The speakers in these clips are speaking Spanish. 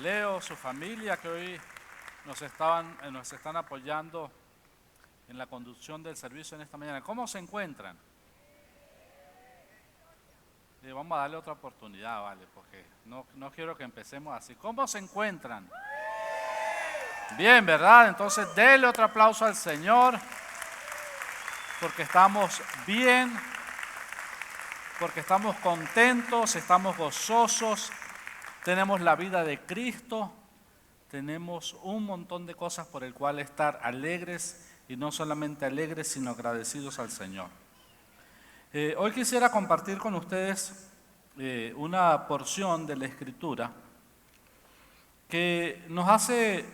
Leo, su familia que hoy nos están apoyando en la conducción del servicio en esta mañana. ¿Cómo se encuentran? Vamos a darle otra oportunidad, ¿vale? Porque no quiero que empecemos así. ¿Cómo se encuentran? Bien, ¿verdad? Entonces, denle otro aplauso al Señor, porque estamos bien, porque estamos contentos, estamos gozosos, tenemos la vida de Cristo, tenemos un montón de cosas por el cual estar alegres, y no solamente alegres, sino agradecidos al Señor. Hoy quisiera compartir con ustedes una porción de la Escritura que nos hace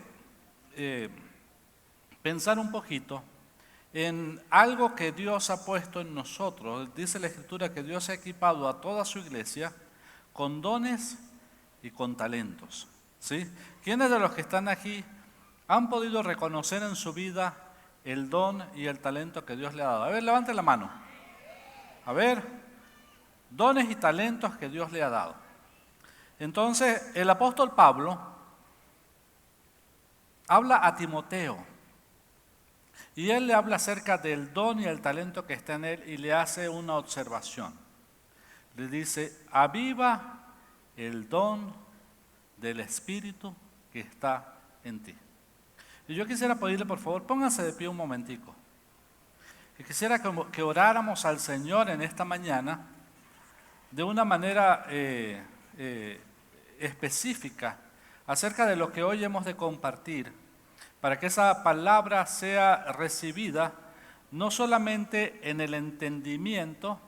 pensar un poquito en algo que Dios ha puesto en nosotros. Dice la Escritura que Dios ha equipado a toda su iglesia con dones y con talentos, ¿sí? ¿Quiénes de los que están aquí han podido reconocer en su vida el don y el talento que Dios le ha dado? A ver, levante la mano. A ver, dones y talentos que Dios le ha dado. Entonces, el apóstol Pablo habla a Timoteo y él le habla acerca del don y el talento que está en él y le hace una observación. Le dice: aviva el don del Espíritu que está en ti. Y yo quisiera pedirle, por favor, pónganse de pie un momentico. Y quisiera que oráramos al Señor en esta mañana de una manera específica acerca de lo que hoy hemos de compartir, para que esa palabra sea recibida no solamente en el entendimiento,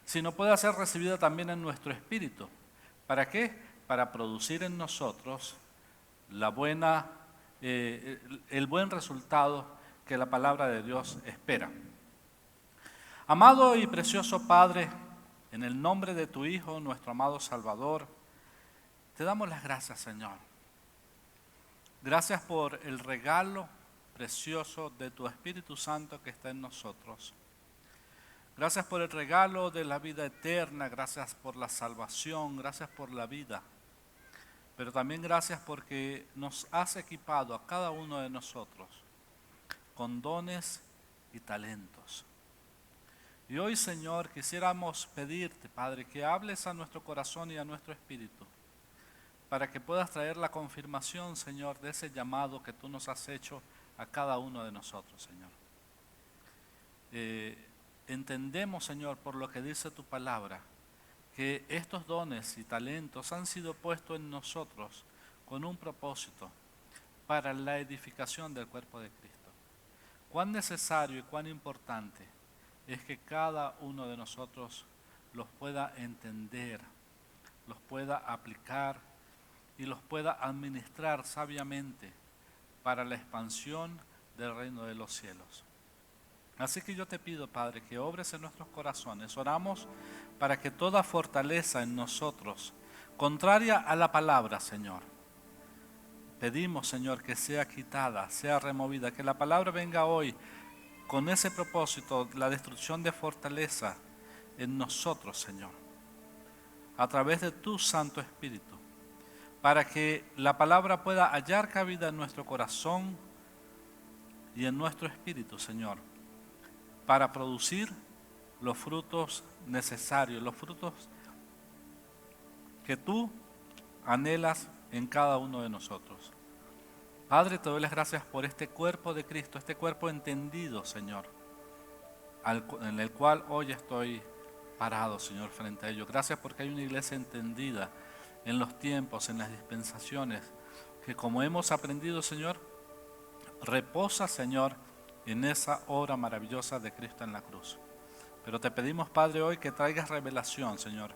sino pueda ser recibida también en nuestro espíritu. ¿Para qué? Para producir en nosotros el buen resultado que la palabra de Dios espera. Amado y precioso Padre, en el nombre de tu Hijo, nuestro amado Salvador, te damos las gracias, Señor. Gracias por el regalo precioso de tu Espíritu Santo que está en nosotros. Gracias por el regalo de la vida eterna, gracias por la salvación, gracias por la vida. Pero también gracias porque nos has equipado a cada uno de nosotros con dones y talentos. Y hoy, Señor, quisiéramos pedirte, Padre, que hables a nuestro corazón y a nuestro espíritu, para que puedas traer la confirmación, Señor, de ese llamado que tú nos has hecho a cada uno de nosotros, Señor. Entendemos, Señor, por lo que dice tu palabra, que estos dones y talentos han sido puestos en nosotros con un propósito para la edificación del cuerpo de Cristo. Cuán necesario y cuán importante es que cada uno de nosotros los pueda entender, los pueda aplicar y los pueda administrar sabiamente para la expansión del reino de los cielos. Así que yo te pido, Padre, que obres en nuestros corazones. Oramos para que toda fortaleza en nosotros, contraria a la palabra, Señor, pedimos, Señor, que sea quitada, sea removida, que la palabra venga hoy con ese propósito, la destrucción de fortaleza en nosotros, Señor, a través de tu Santo Espíritu, para que la palabra pueda hallar cabida en nuestro corazón y en nuestro espíritu, Señor, para producir los frutos necesarios, los frutos que tú anhelas en cada uno de nosotros. Padre, te doy las gracias por este cuerpo de Cristo, este cuerpo entendido, Señor, en el cual hoy estoy parado, Señor, frente a ellos. Gracias porque hay una iglesia entendida en los tiempos, en las dispensaciones, que como hemos aprendido, Señor, reposa, Señor, en esa obra maravillosa de Cristo en la cruz. Pero te pedimos, Padre, hoy que traigas revelación, Señor.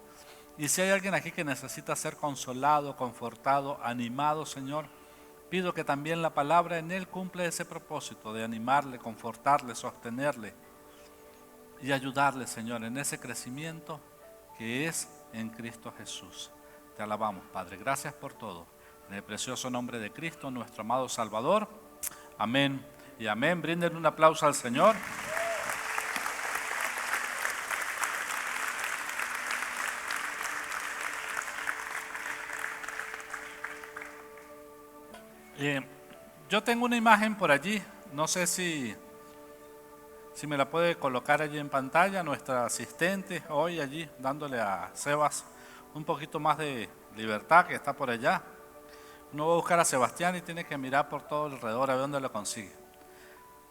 Y si hay alguien aquí que necesita ser consolado, confortado, animado, Señor, pido que también la palabra en él cumpla ese propósito de animarle, confortarle, sostenerle y ayudarle, Señor, en ese crecimiento que es en Cristo Jesús. Te alabamos, Padre. Gracias por todo. En el precioso nombre de Cristo, nuestro amado Salvador. Amén y amén. Brinden un aplauso al Señor. Eh, yo tengo una imagen por allí, no sé si me la puede colocar allí en pantalla, nuestra asistente hoy allí dándole a Sebas un poquito más de libertad que está por allá. Uno va a buscar a Sebastián y tiene que mirar por todo alrededor a ver dónde lo consigue.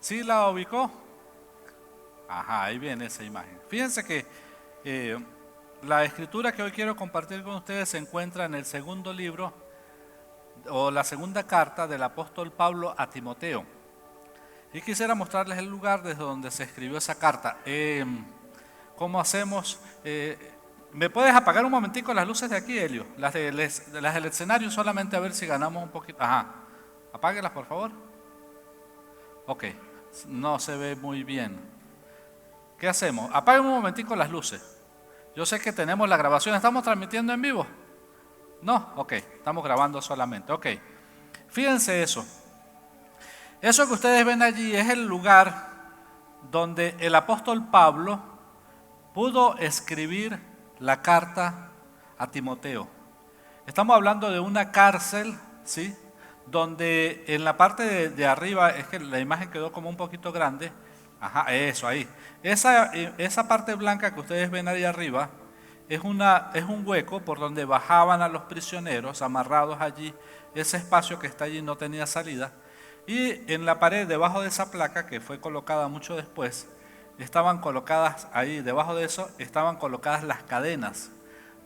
¿Sí la ubicó? Ajá, ahí viene esa imagen. Fíjense que eh, la escritura que hoy quiero compartir con ustedes se encuentra en el segundo libro o la segunda carta del apóstol Pablo a Timoteo. Y quisiera mostrarles el lugar desde donde se escribió esa carta. ¿Cómo hacemos? ¿Me puedes apagar un momentico las luces de aquí, Helio? Las del escenario solamente a ver si ganamos un poquito. Ajá, apáguelas por favor. Ok, no se ve muy bien. ¿Qué hacemos? Apaguen un momentico las luces. Yo sé que tenemos la grabación. ¿Estamos transmitiendo en vivo? No, ok, estamos grabando solamente. Ok, fíjense eso. Eso que ustedes ven allí es el lugar donde el apóstol Pablo pudo escribir la carta a Timoteo. Estamos hablando de una cárcel, ¿sí? Donde en la parte de arriba, es que la imagen quedó como un poquito grande. Ajá, eso ahí. Esa parte blanca que ustedes ven ahí arriba es un hueco por donde bajaban a los prisioneros amarrados allí. Ese espacio que está allí no tenía salida. Y en la pared, debajo de esa placa, que fue colocada mucho después, estaban colocadas ahí, debajo de eso, estaban colocadas las cadenas,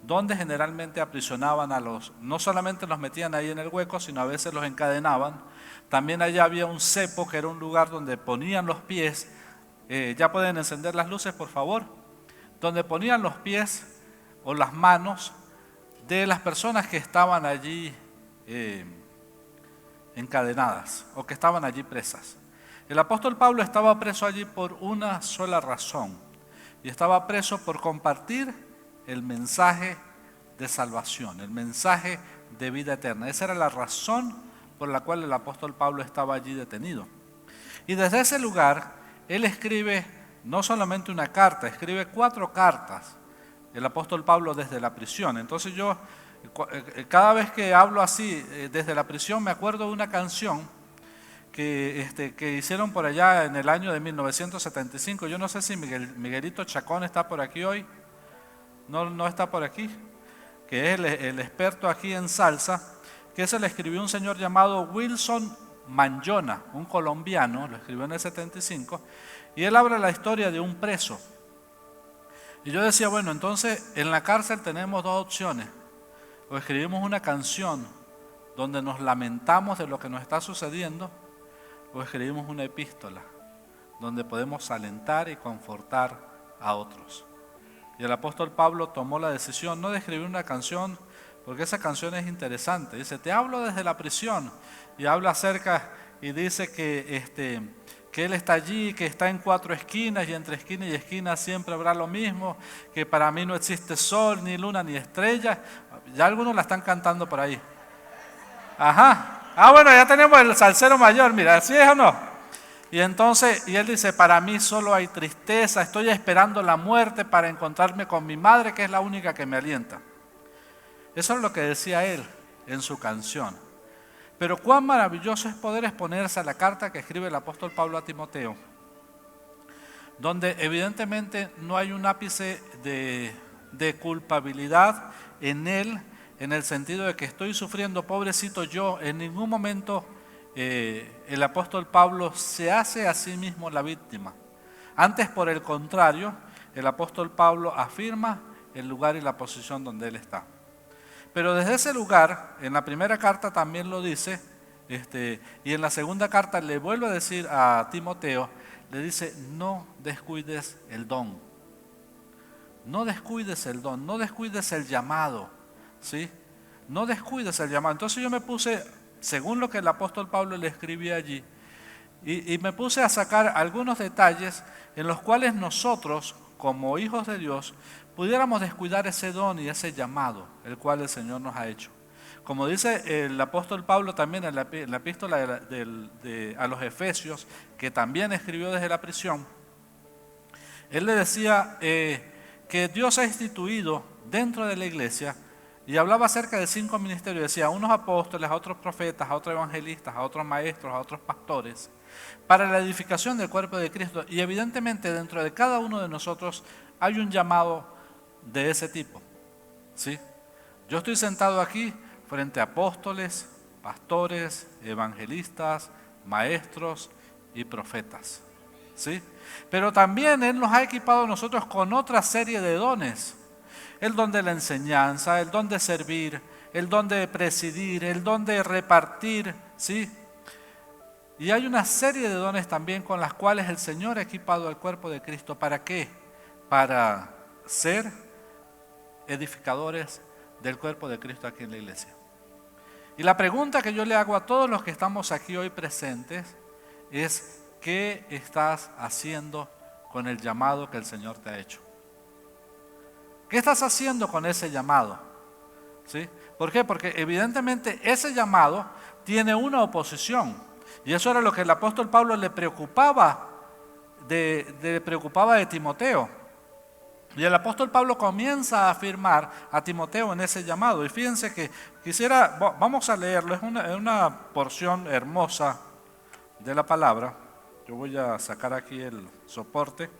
donde generalmente aprisionaban a no solamente los metían ahí en el hueco, sino a veces los encadenaban. También allá había un cepo, que era un lugar donde ponían los pies, ya pueden encender las luces por favor, donde ponían los pies o las manos de las personas que estaban allí encadenadas o que estaban allí presas. El apóstol Pablo estaba preso allí por una sola razón, y estaba preso por compartir el mensaje de salvación, el mensaje de vida eterna. Esa era la razón por la cual el apóstol Pablo estaba allí detenido. Y desde ese lugar, él escribe no solamente una carta, escribe 4 cartas, el apóstol Pablo desde la prisión. Entonces yo, cada vez que hablo así, desde la prisión, me acuerdo de una canción que hicieron por allá en el año de 1975. Yo no sé si Miguelito Chacón está por aquí hoy. No está por aquí, que es el experto aquí en salsa, que se le escribió un señor llamado Wilson Manyona, un colombiano, lo escribió en el 75, y él habla la historia de un preso. Y yo decía, bueno, entonces en la cárcel tenemos 2 opciones: o escribimos una canción donde nos lamentamos de lo que nos está sucediendo, o escribimos una epístola donde podemos alentar y confortar a otros. Y el apóstol Pablo tomó la decisión no de escribir una canción, porque esa canción es interesante. Dice, te hablo desde la prisión, y habla acerca y dice que él está allí, que está en 4 esquinas, y entre esquina y esquina siempre habrá lo mismo, que para mí no existe sol, ni luna, ni estrella. Ya algunos la están cantando por ahí. Ajá. Bueno, ya tenemos el salsero mayor, mira, ¿sí es o no? Y entonces, y él dice, para mí solo hay tristeza, estoy esperando la muerte para encontrarme con mi madre, que es la única que me alienta. Eso es lo que decía él en su canción. Pero cuán maravilloso es poder exponerse a la carta que escribe el apóstol Pablo a Timoteo, donde evidentemente no hay un ápice de culpabilidad en él, en el sentido de que estoy sufriendo, pobrecito yo. En ningún momento el apóstol Pablo se hace a sí mismo la víctima. Antes, por el contrario, el apóstol Pablo afirma el lugar y la posición donde él está. Pero desde ese lugar, en la primera carta también lo dice, y en la segunda carta le vuelve a decir a Timoteo, le dice, no descuides el don. No descuides el don, no descuides el llamado, ¿sí? No descuides el llamado. Entonces yo me puse, según lo que el apóstol Pablo le escribía allí, y me puse a sacar algunos detalles en los cuales nosotros, como hijos de Dios, pudiéramos descuidar ese don y ese llamado, el cual el Señor nos ha hecho. Como dice el apóstol Pablo también en la epístola a los Efesios, que también escribió desde la prisión, él le decía que Dios ha instituido dentro de la iglesia Y hablaba acerca de 5 ministerios. Decía, a unos apóstoles, a otros profetas, a otros evangelistas, a otros maestros, a otros pastores, para la edificación del cuerpo de Cristo. Y evidentemente dentro de cada uno de nosotros hay un llamado de ese tipo, ¿sí? Yo estoy sentado aquí frente a apóstoles, pastores, evangelistas, maestros y profetas, ¿sí? Pero también Él nos ha equipado a nosotros con otra serie de dones. El don de la enseñanza, el don de servir, el don de presidir, el don de repartir, ¿sí? Y hay una serie de dones también con las cuales el Señor ha equipado al cuerpo de Cristo. ¿Para qué? Para ser edificadores del cuerpo de Cristo aquí en la iglesia. Y la pregunta que yo le hago a todos los que estamos aquí hoy presentes es: ¿qué estás haciendo con el llamado que el Señor te ha hecho? ¿Qué estás haciendo con ese llamado? ¿Sí? ¿Por qué? Porque evidentemente ese llamado tiene una oposición. Y eso era lo que el apóstol Pablo le preocupaba de Timoteo. Y el apóstol Pablo comienza a afirmar a Timoteo en ese llamado. Y fíjense que vamos a leerlo, es una porción hermosa de la palabra. Yo voy a sacar aquí el soporte.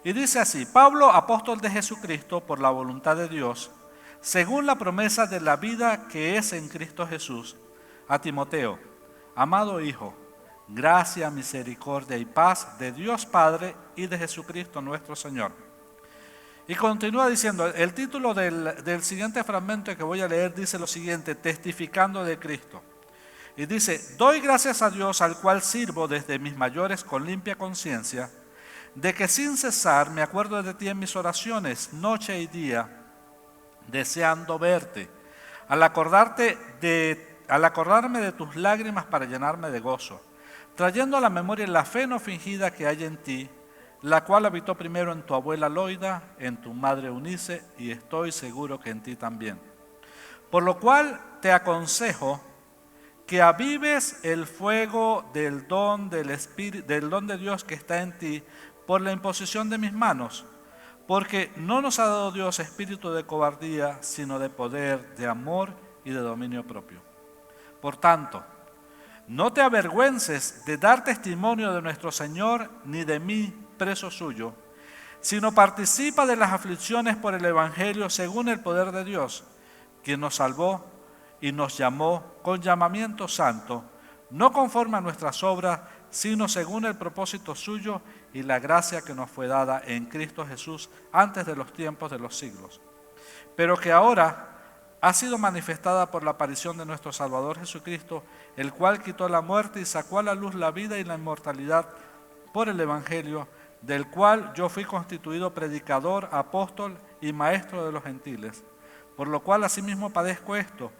Y dice así: Pablo, apóstol de Jesucristo, por la voluntad de Dios, según la promesa de la vida que es en Cristo Jesús, a Timoteo, amado hijo, gracia, misericordia y paz de Dios Padre y de Jesucristo nuestro Señor. Y continúa diciendo, el título del siguiente fragmento que voy a leer dice lo siguiente: testificando de Cristo. Y dice: doy gracias a Dios, al cual sirvo desde mis mayores con limpia conciencia, de que sin cesar me acuerdo de ti en mis oraciones, noche y día, deseando verte, al acordarme de tus lágrimas para llenarme de gozo, trayendo a la memoria la fe no fingida que hay en ti, la cual habitó primero en tu abuela Loida, en tu madre Eunice, y estoy seguro que en ti también. Por lo cual te aconsejo que avives el fuego del don de Dios que está en ti por la imposición de mis manos, porque no nos ha dado Dios espíritu de cobardía, sino de poder, de amor y de dominio propio. Por tanto, no te avergüences de dar testimonio de nuestro Señor, ni de mí, preso suyo, sino participa de las aflicciones por el Evangelio según el poder de Dios, quien nos salvó y nos llamó con llamamiento santo, no conforme a nuestras obras, sino según el propósito suyo y la gracia que nos fue dada en Cristo Jesús antes de los tiempos de los siglos, pero que ahora ha sido manifestada por la aparición de nuestro Salvador Jesucristo, el cual quitó la muerte y sacó a la luz la vida y la inmortalidad por el Evangelio, del cual yo fui constituido predicador, apóstol y maestro de los gentiles, por lo cual asimismo padezco esto,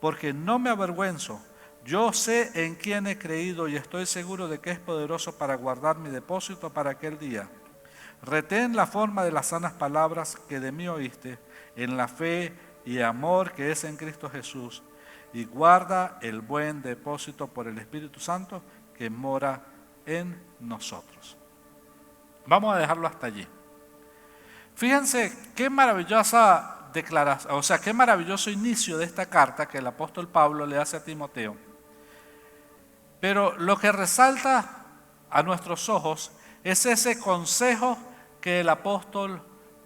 porque no me avergüenzo. Yo sé en quién he creído y estoy seguro de que es poderoso para guardar mi depósito para aquel día. Retén la forma de las sanas palabras que de mí oíste, en la fe y amor que es en Cristo Jesús, y guarda el buen depósito por el Espíritu Santo que mora en nosotros. Vamos a dejarlo hasta allí. Fíjense qué maravillosa declaración, qué maravilloso inicio de esta carta que el apóstol Pablo le hace a Timoteo. Pero lo que resalta a nuestros ojos es ese consejo que el apóstol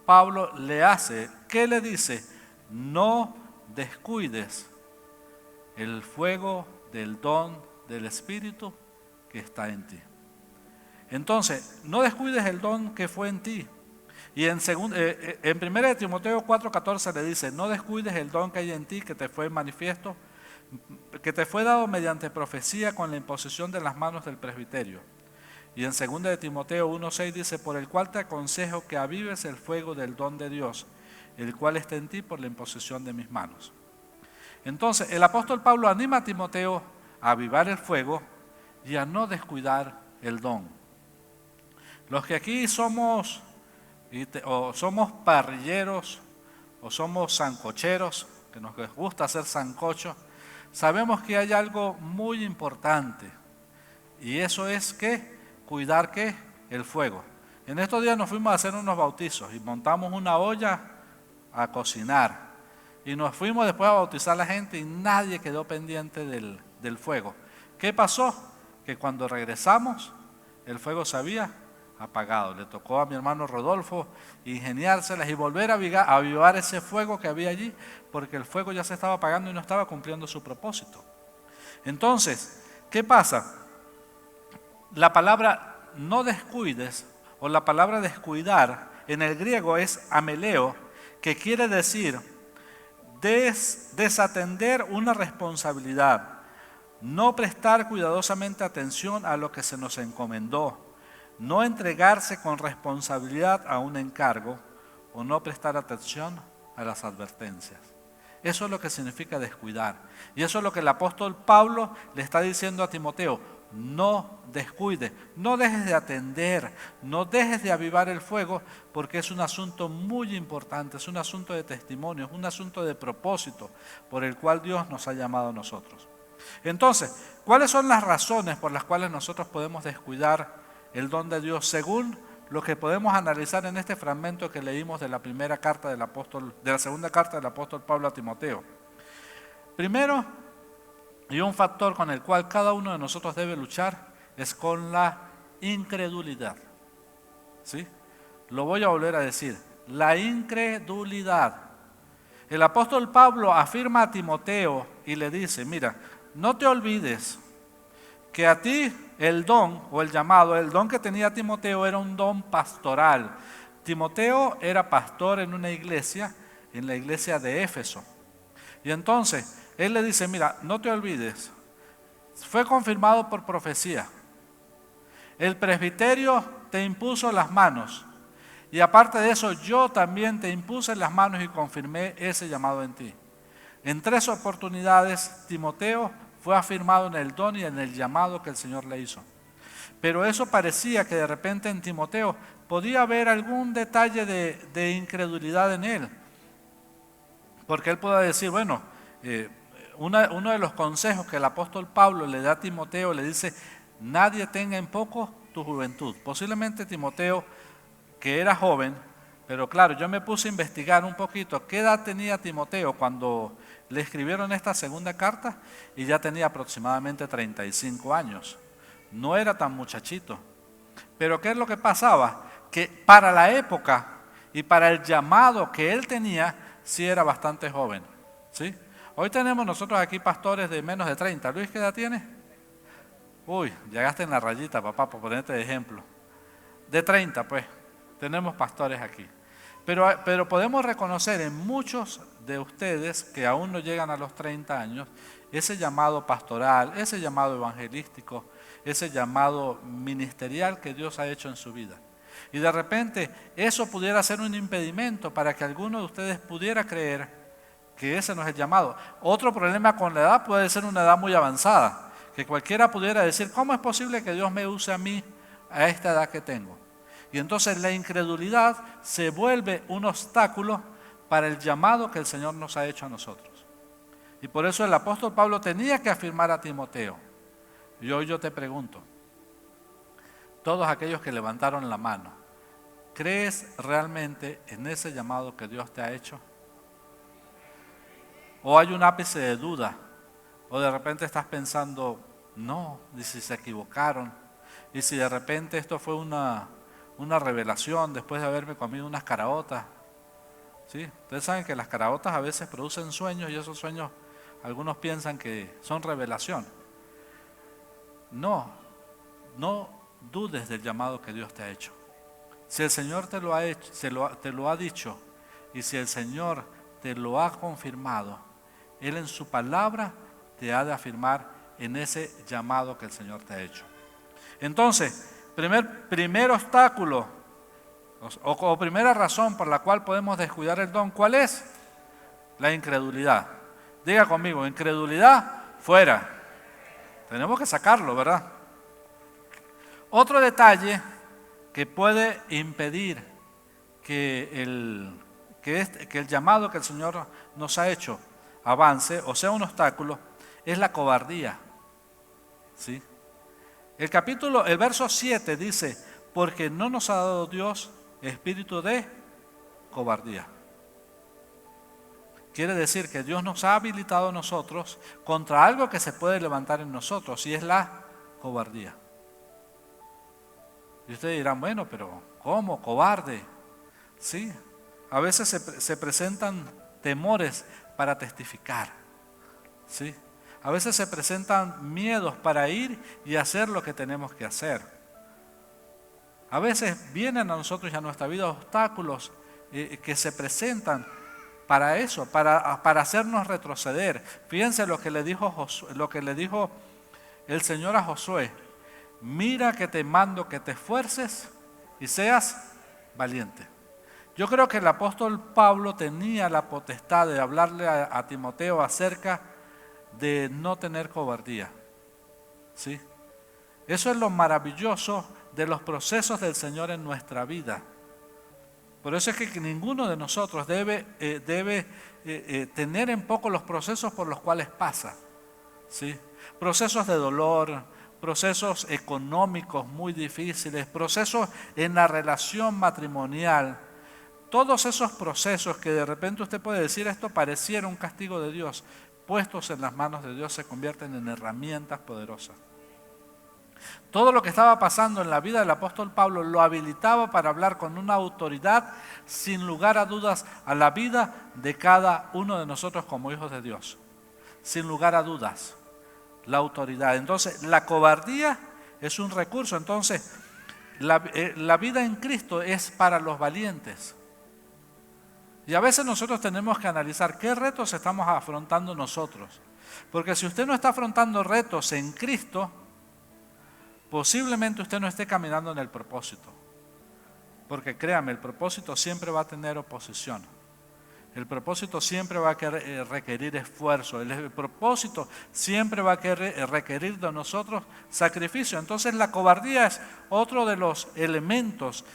Pablo le hace. ¿Qué le dice? No descuides el fuego del don del Espíritu que está en ti. Entonces, no descuides el don que fue en ti. Y en 1 Timoteo 4:14 le dice: no descuides el don que hay en ti, que te fue manifiesto, que te fue dado mediante profecía con la imposición de las manos del presbiterio. Y en 2 Timoteo 1:6 dice: por el cual te aconsejo que avives el fuego del don de Dios, el cual está en ti por la imposición de mis manos. Entonces, el apóstol Pablo anima a Timoteo a avivar el fuego y a no descuidar el don. Los que aquí somos parrilleros o somos sancocheros, que nos gusta hacer sancocho, sabemos que hay algo muy importante, y eso es que cuidar el fuego. En estos días nos fuimos a hacer unos bautizos y montamos una olla a cocinar, y nos fuimos después a bautizar a la gente y nadie quedó pendiente del fuego. ¿Qué pasó? Que cuando regresamos, el fuego se había apagado. Le tocó a mi hermano Rodolfo ingeniárselas y volver a avivar ese fuego que había allí, porque el fuego ya se estaba apagando y no estaba cumpliendo su propósito. Entonces, ¿qué pasa? La palabra no descuides o la palabra descuidar en el griego es ameleo, que quiere decir desatender una responsabilidad, no prestar cuidadosamente atención a lo que se nos encomendó, no entregarse con responsabilidad a un encargo o no prestar atención a las advertencias. Eso es lo que significa descuidar. Y eso es lo que el apóstol Pablo le está diciendo a Timoteo. No descuides, no dejes de atender, no dejes de avivar el fuego, porque es un asunto muy importante, es un asunto de testimonio, es un asunto de propósito por el cual Dios nos ha llamado a nosotros. Entonces, ¿cuáles son las razones por las cuales nosotros podemos descuidar el don de Dios según lo que podemos analizar en este fragmento que leímos de la segunda carta del apóstol Pablo a Timoteo? Primero, y un factor con el cual cada uno de nosotros debe luchar es con la incredulidad. ¿Sí? Lo voy a volver a decir, la incredulidad. El apóstol Pablo afirma a Timoteo y le dice, mira, no te olvides que a ti el don o el llamado, el don que tenía Timoteo era un don pastoral. Timoteo era pastor en una iglesia, en la iglesia de Éfeso. Y entonces él le dice, mira, no te olvides, fue confirmado por profecía. El presbiterio te impuso las manos. Y aparte de eso, yo también te impuse las manos y confirmé ese llamado en ti. En 3 oportunidades, Timoteo fue afirmado en el don y en el llamado que el Señor le hizo. Pero eso parecía que de repente en Timoteo podía haber algún detalle de incredulidad en él. Porque él puede decir, bueno, uno de los consejos que el apóstol Pablo le da a Timoteo, le dice, nadie tenga en poco tu juventud. Posiblemente Timoteo, que era joven, pero claro, yo me puse a investigar un poquito qué edad tenía Timoteo cuando le escribieron esta segunda carta y ya tenía aproximadamente 35 años. No era tan muchachito. Pero ¿qué es lo que pasaba? Que para la época y para el llamado que él tenía, sí era bastante joven. ¿Sí? Hoy tenemos nosotros aquí pastores de menos de 30. Luis, ¿qué edad tiene? Uy, llegaste en la rayita, papá, por ponerte de ejemplo. De 30, pues, tenemos pastores aquí. Pero podemos reconocer en muchos de ustedes que aún no llegan a los 30 años, ese llamado pastoral, ese llamado evangelístico, ese llamado ministerial que Dios ha hecho en su vida. Y de repente eso pudiera ser un impedimento para que alguno de ustedes pudiera creer que ese no es el llamado. Otro problema con la edad puede ser una edad muy avanzada, que cualquiera pudiera decir, ¿cómo es posible que Dios me use a mí a esta edad que tengo? Y entonces la incredulidad se vuelve un obstáculo para el llamado que el Señor nos ha hecho a nosotros. Y por eso el apóstol Pablo tenía que afirmar a Timoteo. Y hoy yo te pregunto, todos aquellos que levantaron la mano, ¿crees realmente en ese llamado que Dios te ha hecho? ¿O hay un ápice de duda? ¿O de repente estás pensando, no, y si se equivocaron? ¿Y si de repente esto fue una revelación después de haberme comido unas caraotas? ¿Sí? Ustedes saben que las caraotas a veces producen sueños y esos sueños algunos piensan que son revelación. No dudes del llamado que Dios te ha hecho. Si el Señor te lo ha hecho, te lo ha dicho, y si el Señor te lo ha confirmado, Él en su palabra te ha de afirmar en ese llamado que el Señor te ha hecho. Entonces, primer obstáculo o primera razón por la cual podemos descuidar el don, ¿cuál es? La incredulidad. Diga conmigo, incredulidad, fuera. Tenemos que sacarlo, ¿verdad? Otro detalle que puede impedir que el llamado que el Señor nos ha hecho avance o sea un obstáculo es la cobardía. ¿Sí? El verso 7 dice, porque no nos ha dado Dios espíritu de cobardía. quiere decir que Dios nos ha habilitado a nosotros contra algo que se puede levantar en nosotros, y es la cobardía. Y ustedes dirán, bueno, pero ¿cómo? ¿Cobarde? Sí, a veces se presentan temores para testificar, ¿sí? A veces se presentan miedos para ir y hacer lo que tenemos que hacer. A veces vienen a nosotros y a nuestra vida obstáculos que se presentan para eso, para hacernos retroceder. Fíjense lo que le dijo el Señor a Josué: mira que te mando que te esfuerces y seas valiente. Yo creo que el apóstol Pablo tenía la potestad de hablarle a Timoteo acerca de no tener cobardía, ¿sí? Eso es lo maravilloso de los procesos del Señor en nuestra vida. Por eso es que ninguno de nosotros debe tener en poco los procesos por los cuales pasa, ¿sí? Procesos de dolor, procesos económicos muy difíciles, procesos en la relación matrimonial. Todos esos procesos que de repente usted puede decir esto pareciera un castigo de Dios, puestos en las manos de Dios se convierten en herramientas poderosas. Todo lo que estaba pasando en la vida del apóstol Pablo lo habilitaba para hablar con una autoridad sin lugar a dudas a la vida de cada uno de nosotros como hijos de Dios. Sin lugar a dudas, la autoridad. Entonces, la cobardía es un recurso. Entonces, la vida en Cristo es para los valientes. Y a veces nosotros tenemos que analizar qué retos estamos afrontando nosotros. Porque si usted no está afrontando retos en Cristo, posiblemente usted no esté caminando en el propósito. Porque créame, el propósito siempre va a tener oposición. El propósito siempre va a requerir esfuerzo. El propósito siempre va a requerir de nosotros sacrificio. Entonces la cobardía es otro de los elementos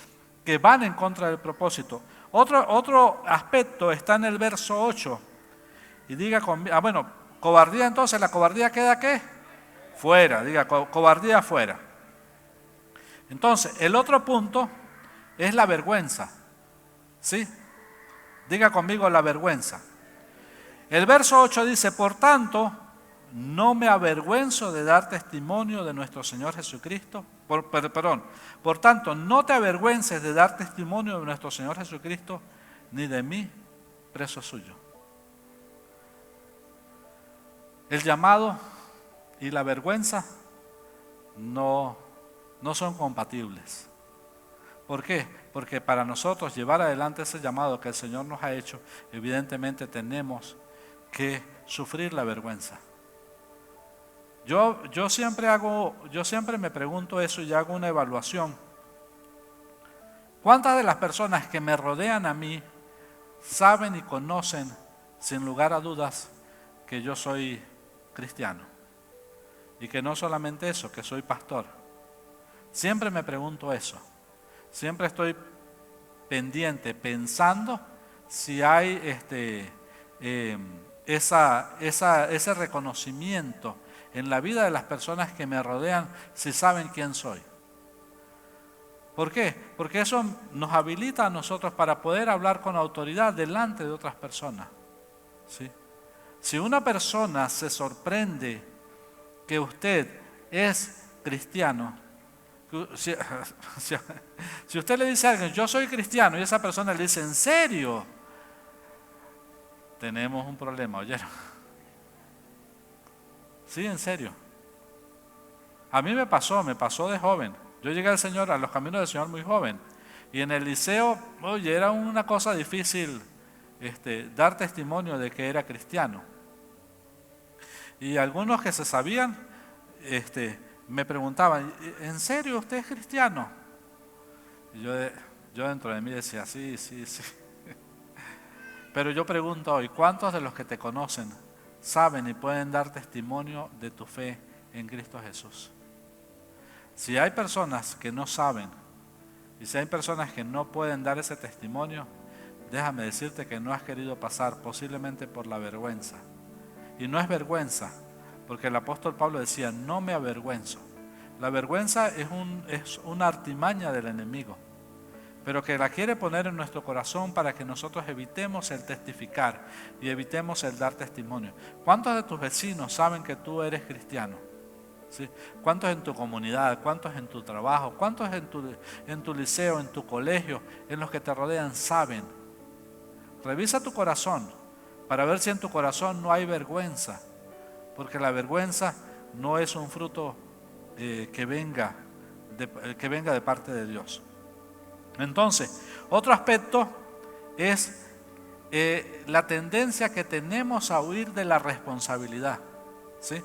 que van en contra del propósito. Otro aspecto está en el verso 8. Y diga conmigo, cobardía, entonces la cobardía queda ¿qué? Fuera, diga cobardía fuera. Entonces, el otro punto es la vergüenza. ¿Sí? Diga conmigo la vergüenza. El verso 8 dice, por tanto, no me avergüenzo de dar testimonio de nuestro Señor Jesucristo. Por tanto, no te avergüences de dar testimonio de nuestro Señor Jesucristo, ni de mí, preso suyo. El llamado y la vergüenza no son compatibles. ¿Por qué? Porque para nosotros llevar adelante ese llamado que el Señor nos ha hecho, evidentemente tenemos que sufrir la vergüenza. Yo siempre me pregunto eso y hago una evaluación. ¿Cuántas de las personas que me rodean a mí saben y conocen, sin lugar a dudas, que yo soy cristiano? Y que no solamente eso, que soy pastor. Siempre me pregunto eso. Siempre estoy pendiente, pensando si hay ese reconocimiento en la vida de las personas que me rodean, si saben quién soy. ¿Por qué? Porque eso nos habilita a nosotros para poder hablar con autoridad delante de otras personas, ¿sí? Si una persona se sorprende que usted es cristiano, si usted le dice a alguien, yo soy cristiano, y esa persona le dice, ¿en serio? Tenemos un problema, ¿oyeron? Sí, en serio. A mí me pasó de joven. Yo llegué al Señor, a los caminos del Señor muy joven. Y en el liceo, era una cosa difícil dar testimonio de que era cristiano. Y algunos que se sabían, me preguntaban, ¿en serio usted es cristiano? Y yo dentro de mí decía, sí. Pero yo pregunto hoy, ¿cuántos de los que te conocen saben y pueden dar testimonio de tu fe en Cristo Jesús? Si hay personas que no saben y si hay personas que no pueden dar ese testimonio, déjame decirte que no has querido pasar posiblemente por la vergüenza. Y no es vergüenza, porque el apóstol Pablo decía, no me avergüenzo. La vergüenza es una artimaña del enemigo. pero que la quiere poner en nuestro corazón para que nosotros evitemos el testificar y evitemos el dar testimonio. ¿Cuántos de tus vecinos saben que tú eres cristiano? ¿Sí? ¿Cuántos en tu comunidad? ¿Cuántos en tu trabajo? ¿Cuántos en tu liceo, en tu colegio, en los que te rodean saben? Revisa tu corazón para ver si en tu corazón no hay vergüenza, porque la vergüenza no es un fruto que venga de parte de Dios. Entonces, otro aspecto es la tendencia que tenemos a huir de la responsabilidad, ¿sí?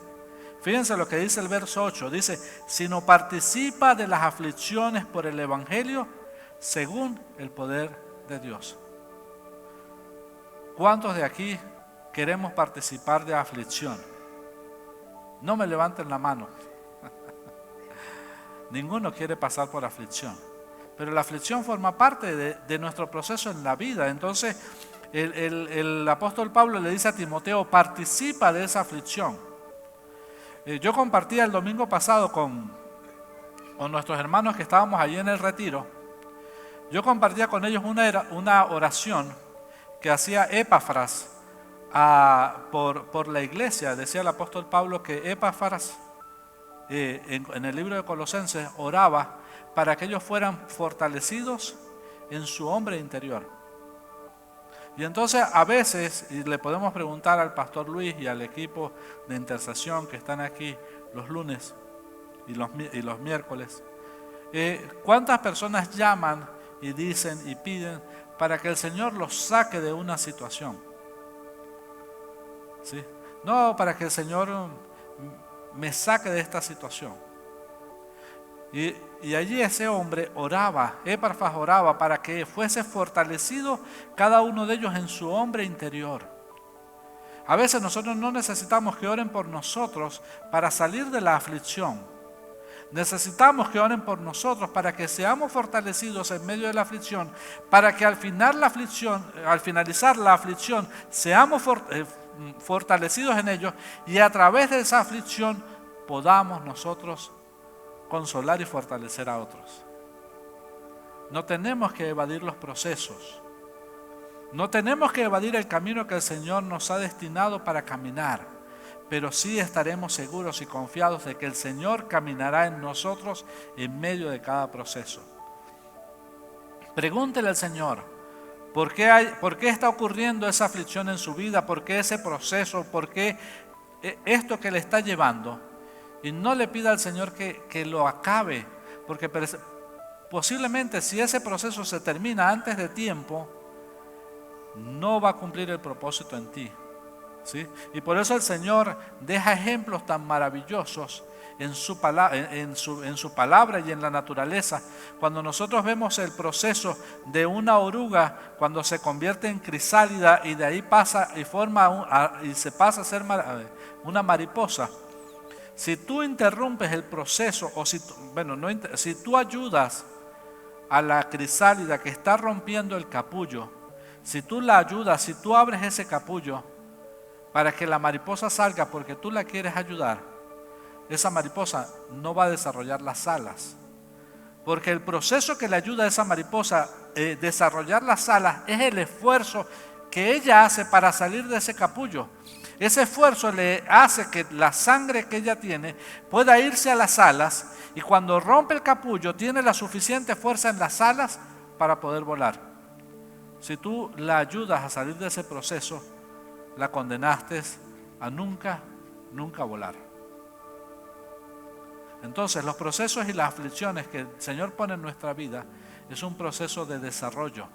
Fíjense lo que dice el verso 8, dice, sino participa de las aflicciones por el Evangelio según el poder de Dios. ¿Cuántos de aquí queremos participar de aflicción? No me levanten la mano. Ninguno quiere pasar por aflicción. Pero la aflicción forma parte de nuestro proceso en la vida. Entonces el apóstol Pablo le dice a Timoteo, participa de esa aflicción. Yo compartía el domingo pasado con nuestros hermanos que estábamos allí en el retiro. Yo compartía con ellos una oración que hacía Epafras por la iglesia. Decía el apóstol Pablo que Epafras en el libro de Colosenses oraba para que ellos fueran fortalecidos en su hombre interior. Y entonces a veces, y le podemos preguntar al pastor Luis y al equipo de intercesión que están aquí los lunes y los miércoles, ¿cuántas personas llaman y dicen y piden para que el Señor los saque de una situación? ¿Sí? No, para que el Señor me saque de esta situación. Y allí ese hombre oraba, Epafras oraba para que fuese fortalecido cada uno de ellos en su hombre interior. A veces nosotros no necesitamos que oren por nosotros para salir de la aflicción. Necesitamos que oren por nosotros para que seamos fortalecidos en medio de la aflicción, para que al finalizar la aflicción, seamos fortalecidos en ellos y a través de esa aflicción podamos nosotros consolar y fortalecer a otros. No tenemos que evadir los procesos. No tenemos que evadir el camino que el Señor nos ha destinado para caminar, pero sí estaremos seguros y confiados de que el Señor caminará en nosotros en medio de cada proceso. Pregúntele al Señor, ¿por qué está ocurriendo esa aflicción en su vida? ¿Por qué ese proceso? ¿Por qué esto que le está llevando? Y no le pida al Señor que lo acabe, porque posiblemente si ese proceso se termina antes de tiempo, no va a cumplir el propósito en ti, ¿sí? Y por eso el Señor deja ejemplos tan maravillosos en su palabra y en la naturaleza. Cuando nosotros vemos el proceso de una oruga cuando se convierte en crisálida y de ahí pasa y se pasa a ser una mariposa. Si tú interrumpes el proceso o si tú ayudas a la crisálida que está rompiendo el capullo, si tú la ayudas, si tú abres ese capullo para que la mariposa salga porque tú la quieres ayudar, esa mariposa no va a desarrollar las alas. Porque el proceso que le ayuda a esa mariposa a desarrollar las alas es el esfuerzo que ella hace para salir de ese capullo. Ese esfuerzo le hace que la sangre que ella tiene pueda irse a las alas y cuando rompe el capullo tiene la suficiente fuerza en las alas para poder volar. Si tú la ayudas a salir de ese proceso, la condenaste a nunca volar. Entonces, los procesos y las aflicciones que el Señor pone en nuestra vida es un proceso de desarrollo.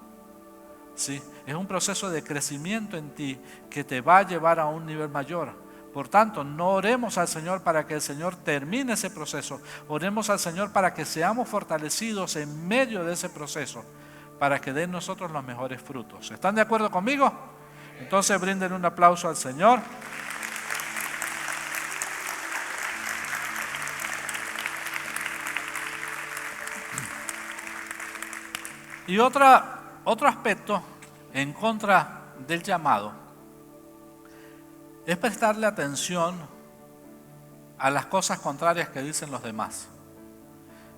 ¿Sí? Es un proceso de crecimiento en ti que te va a llevar a un nivel mayor. Por tanto, no oremos al Señor para que el Señor termine ese proceso. Oremos al Señor para que seamos fortalecidos en medio de ese proceso, para que den nosotros los mejores frutos. ¿Están de acuerdo conmigo? Entonces brinden un aplauso al Señor. Y otro aspecto en contra del llamado es prestarle atención a las cosas contrarias que dicen los demás.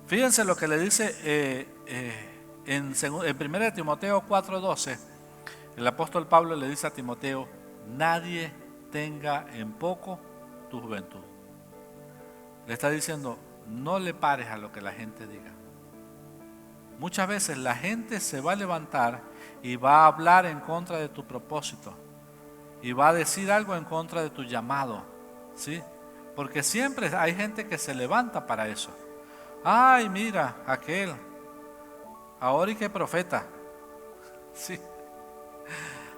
Fíjense lo que le dice en 1 Timoteo 4:12, el apóstol Pablo le dice a Timoteo: nadie tenga en poco tu juventud. Le está diciendo, no le pares a lo que la gente diga. Muchas veces la gente se va a levantar y va a hablar en contra de tu propósito y va a decir algo en contra de tu llamado, ¿sí? Porque siempre hay gente que se levanta para eso. Ay, mira, aquel, ahora y qué profeta, ¿sí?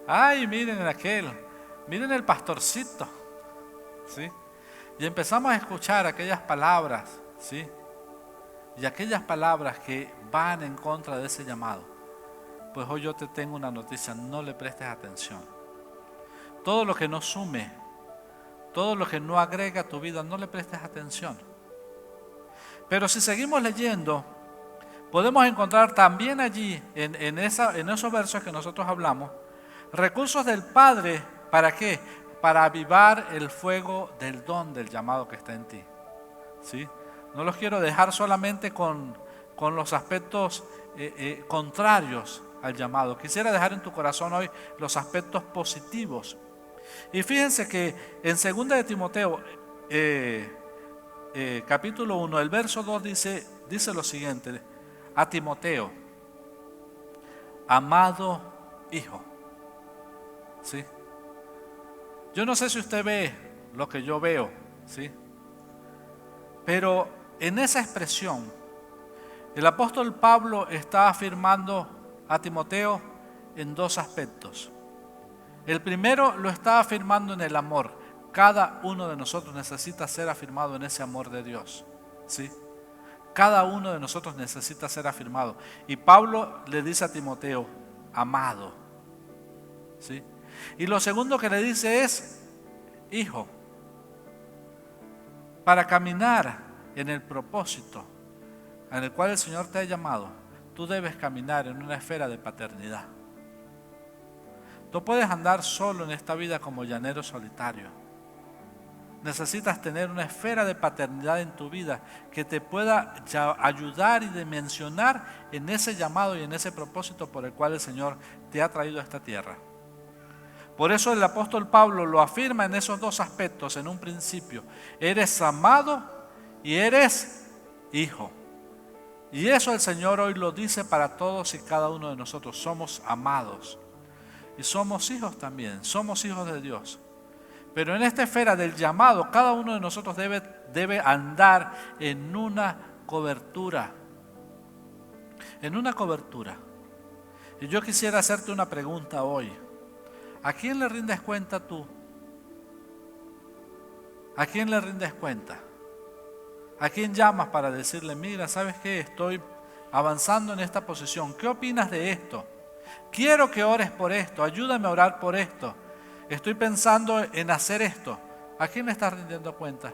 Ay, miren aquel, miren el pastorcito, ¿sí? Y empezamos a escuchar aquellas palabras, ¿sí? Y aquellas palabras que van en contra de ese llamado. Pues hoy yo te tengo una noticia: no le prestes atención. Todo lo que no sume, todo lo que no agrega a tu vida, no le prestes atención. Pero si seguimos leyendo, podemos encontrar también allí, en esos versos que nosotros hablamos, recursos del Padre. ¿Para qué? Para avivar el fuego del don del llamado que está en ti, ¿sí? No los quiero dejar solamente con los aspectos contrarios al llamado. Quisiera dejar en tu corazón hoy los aspectos positivos. Y fíjense que en 2 de Timoteo, capítulo 1, el verso 2 dice lo siguiente: a Timoteo, amado hijo. ¿Sí? Yo no sé si usted ve lo que yo veo, ¿sí? Pero en esa expresión, el apóstol Pablo está afirmando a Timoteo en dos aspectos. El primero lo está afirmando en el amor. Cada uno de nosotros necesita ser afirmado en ese amor de Dios, ¿sí? Cada uno de nosotros necesita ser afirmado. Y Pablo le dice a Timoteo, amado, ¿sí? Y lo segundo que le dice es, hijo. Para caminar en el propósito en el cual el Señor te ha llamado, tú debes caminar en una esfera de paternidad. No puedes andar solo en esta vida como llanero solitario. Necesitas tener una esfera de paternidad en tu vida que te pueda ayudar y dimensionar en ese llamado y en ese propósito por el cual el Señor te ha traído a esta tierra. Por eso el apóstol Pablo lo afirma en esos dos aspectos en un principio: eres amado y eres hijo. Y eso el Señor hoy lo dice para todos y cada uno de nosotros. Somos amados y somos hijos también, somos hijos de Dios. Pero en esta esfera del llamado, cada uno de nosotros debe andar en una cobertura. En una cobertura. Y yo quisiera hacerte una pregunta hoy. ¿A quién le rindes cuenta tú? ¿A quién le rindes cuenta? ¿A quién llamas para decirle, mira, ¿sabes qué? Estoy avanzando en esta posición. ¿Qué opinas de esto? Quiero que ores por esto. Ayúdame a orar por esto. Estoy pensando en hacer esto. ¿A quién le estás rindiendo cuenta?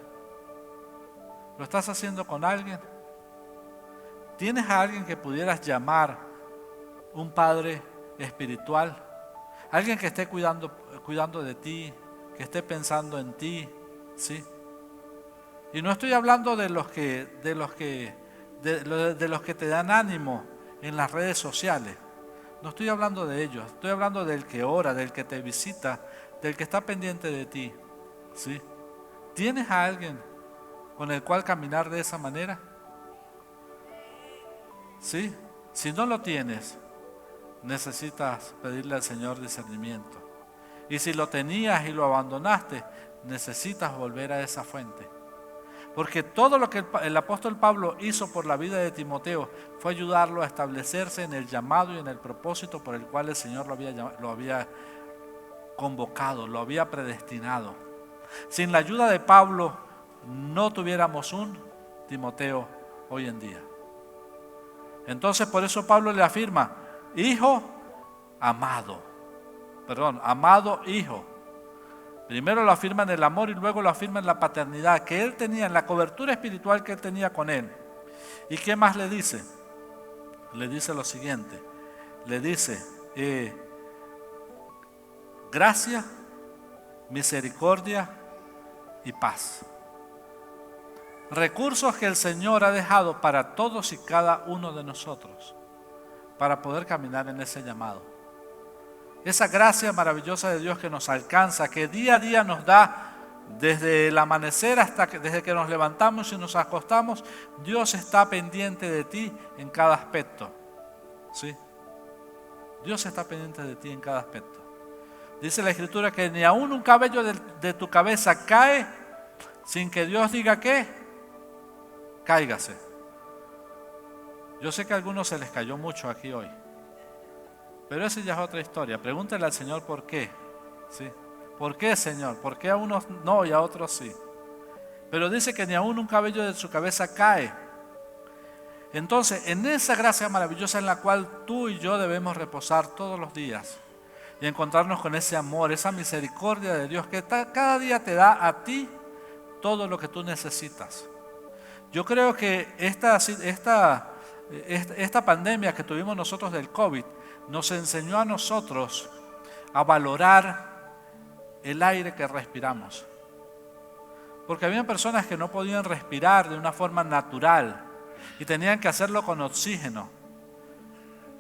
¿Lo estás haciendo con alguien? ¿Tienes a alguien que pudieras llamar un padre espiritual? Alguien que esté cuidando de ti, que esté pensando en ti, ¿sí? Y no estoy hablando de los que te dan ánimo en las redes sociales. No estoy hablando de ellos. Estoy hablando del que ora, del que te visita, del que está pendiente de ti, ¿sí? ¿Tienes a alguien con el cual caminar de esa manera? ¿Sí? Si no lo tienes, necesitas pedirle al Señor discernimiento. Y si lo tenías y lo abandonaste, necesitas volver a esa fuente. Porque todo lo que el apóstol Pablo hizo por la vida de Timoteo fue ayudarlo a establecerse en el llamado y en el propósito por el cual el Señor lo había convocado, lo había predestinado. Sin la ayuda de Pablo no tuviéramos un Timoteo hoy en día. Entonces por eso Pablo le afirma, amado hijo. Primero lo afirma en el amor y luego lo afirma en la paternidad que él tenía, en la cobertura espiritual que él tenía con él. ¿Y qué más le dice? Le dice lo siguiente, le dice, gracia, misericordia y paz. Recursos que el Señor ha dejado para todos y cada uno de nosotros. para poder caminar en ese llamado. Esa gracia maravillosa de Dios que nos alcanza, que día a día nos da desde el amanecer hasta desde que nos levantamos y nos acostamos. Dios está pendiente de ti en cada aspecto. ¿Sí? Dios está pendiente de ti en cada aspecto. Dice la Escritura que ni aún un cabello de tu cabeza cae sin que Dios diga que cáigase. Yo sé que a algunos se les cayó mucho aquí hoy, pero esa ya es otra historia. Pregúntale al Señor por qué. ¿Sí? ¿Por qué, Señor? ¿Por qué a unos no y a otros sí? Pero dice que ni aún un cabello de su cabeza cae. Entonces, en esa gracia maravillosa en la cual tú y yo debemos reposar todos los días y encontrarnos con ese amor, esa misericordia de Dios que cada día te da a ti todo lo que tú necesitas. Yo creo que esta pandemia que tuvimos nosotros del COVID nos enseñó a nosotros a valorar el aire que respiramos. Porque había personas que no podían respirar de una forma natural y tenían que hacerlo con oxígeno.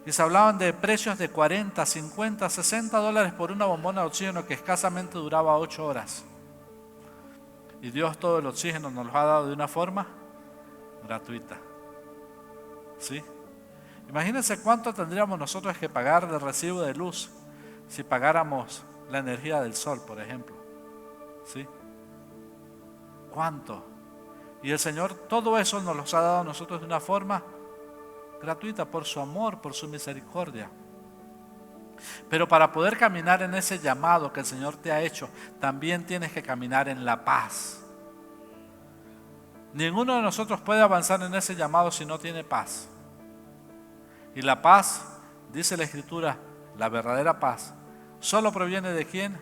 Y se hablaban de precios de 40, 50, 60 dólares por una bombona de oxígeno que escasamente duraba 8 horas. Y Dios todo el oxígeno nos lo ha dado de una forma gratuita. ¿Sí? Imagínense cuánto tendríamos nosotros que pagar de recibo de luz si pagáramos la energía del sol, por ejemplo. ¿Sí? ¿Cuánto? Y el Señor todo eso nos los ha dado a nosotros de una forma gratuita, por su amor, por su misericordia. Pero para poder caminar en ese llamado que el Señor te ha hecho, también tienes que caminar en la paz. Ninguno de nosotros puede avanzar en ese llamado si no tiene paz. Y la paz, dice la Escritura, la verdadera paz, ¿solo proviene de quién?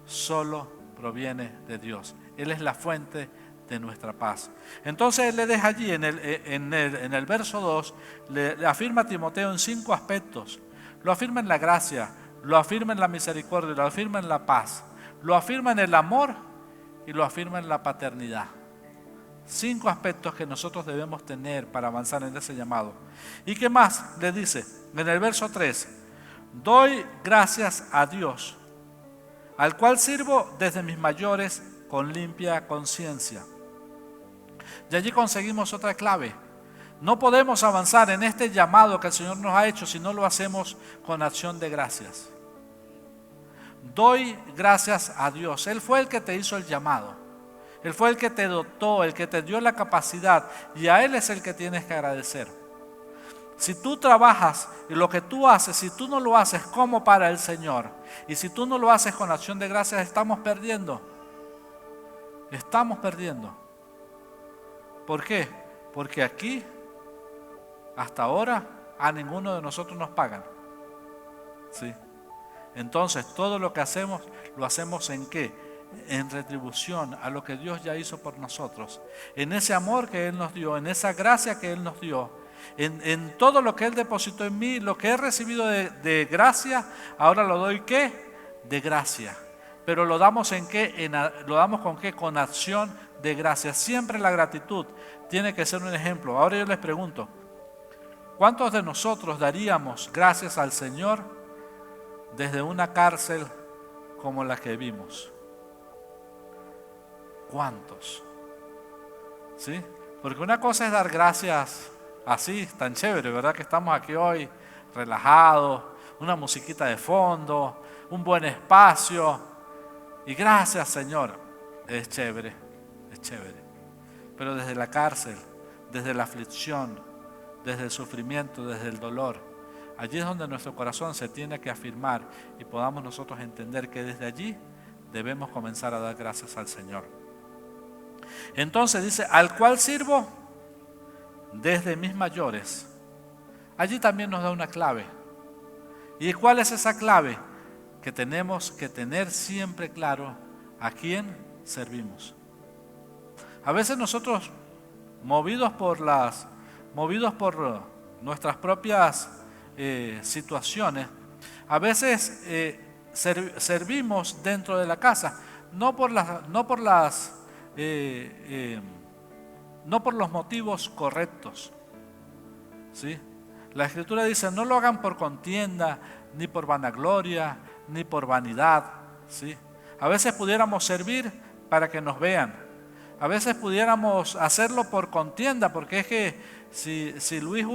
Solo proviene de Dios. Él es la fuente de nuestra paz. Entonces Él le deja allí en el verso 2, le afirma a Timoteo en 5 aspectos. Lo afirma en la gracia, lo afirma en la misericordia, lo afirma en la paz, lo afirma en el amor y lo afirma en la paternidad. 5 aspectos que nosotros debemos tener para avanzar en ese llamado. ¿Y qué más le dice? En el verso 3, doy gracias a Dios, al cual sirvo desde mis mayores con limpia conciencia. Y allí conseguimos otra clave. No podemos avanzar en este llamado que el Señor nos ha hecho si no lo hacemos con acción de gracias. Doy gracias a Dios. Él fue el que te hizo el llamado. Él fue el que te dotó, el que te dio la capacidad, y a Él es el que tienes que agradecer. Si tú trabajas y lo que tú haces, si tú no lo haces como para el Señor, y si tú no lo haces con acción de gracias, estamos perdiendo. Estamos perdiendo. ¿Por qué? Porque aquí, hasta ahora, a ninguno de nosotros nos pagan. ¿Sí? Entonces, todo lo que hacemos, lo hacemos ¿en qué? En retribución a lo que Dios ya hizo por nosotros. En ese amor que Él nos dio, en esa gracia que Él nos dio, en todo lo que Él depositó en mí, lo que he recibido de gracia, ahora lo doy ¿qué? De gracia. Pero lo damos ¿en qué? ¿Lo damos con qué? Con acción de gracia. Siempre la gratitud tiene que ser un ejemplo. Ahora yo les pregunto, ¿cuántos de nosotros daríamos gracias al Señor desde una cárcel como la que vimos? ¿Cuántos? ¿Sí? Porque una cosa es dar gracias así, tan chévere, ¿verdad? Que estamos aquí hoy relajados, una musiquita de fondo, un buen espacio. Y gracias, Señor. Es chévere, es chévere. Pero desde la cárcel, desde la aflicción, desde el sufrimiento, desde el dolor, allí es donde nuestro corazón se tiene que afirmar y podamos nosotros entender que desde allí debemos comenzar a dar gracias al Señor. Entonces dice, al cual sirvo desde mis mayores. Allí también nos da una clave. ¿Y cuál es esa clave? Que tenemos que tener siempre claro a quién servimos. A veces nosotros, movidos por nuestras propias situaciones, a veces servimos dentro de la casa, no por los motivos correctos, ¿sí? La Escritura dice, no lo hagan por contienda, ni por vanagloria, ni por vanidad, ¿sí? A veces pudiéramos servir para que nos vean. A veces pudiéramos hacerlo por contienda, porque es que si Luis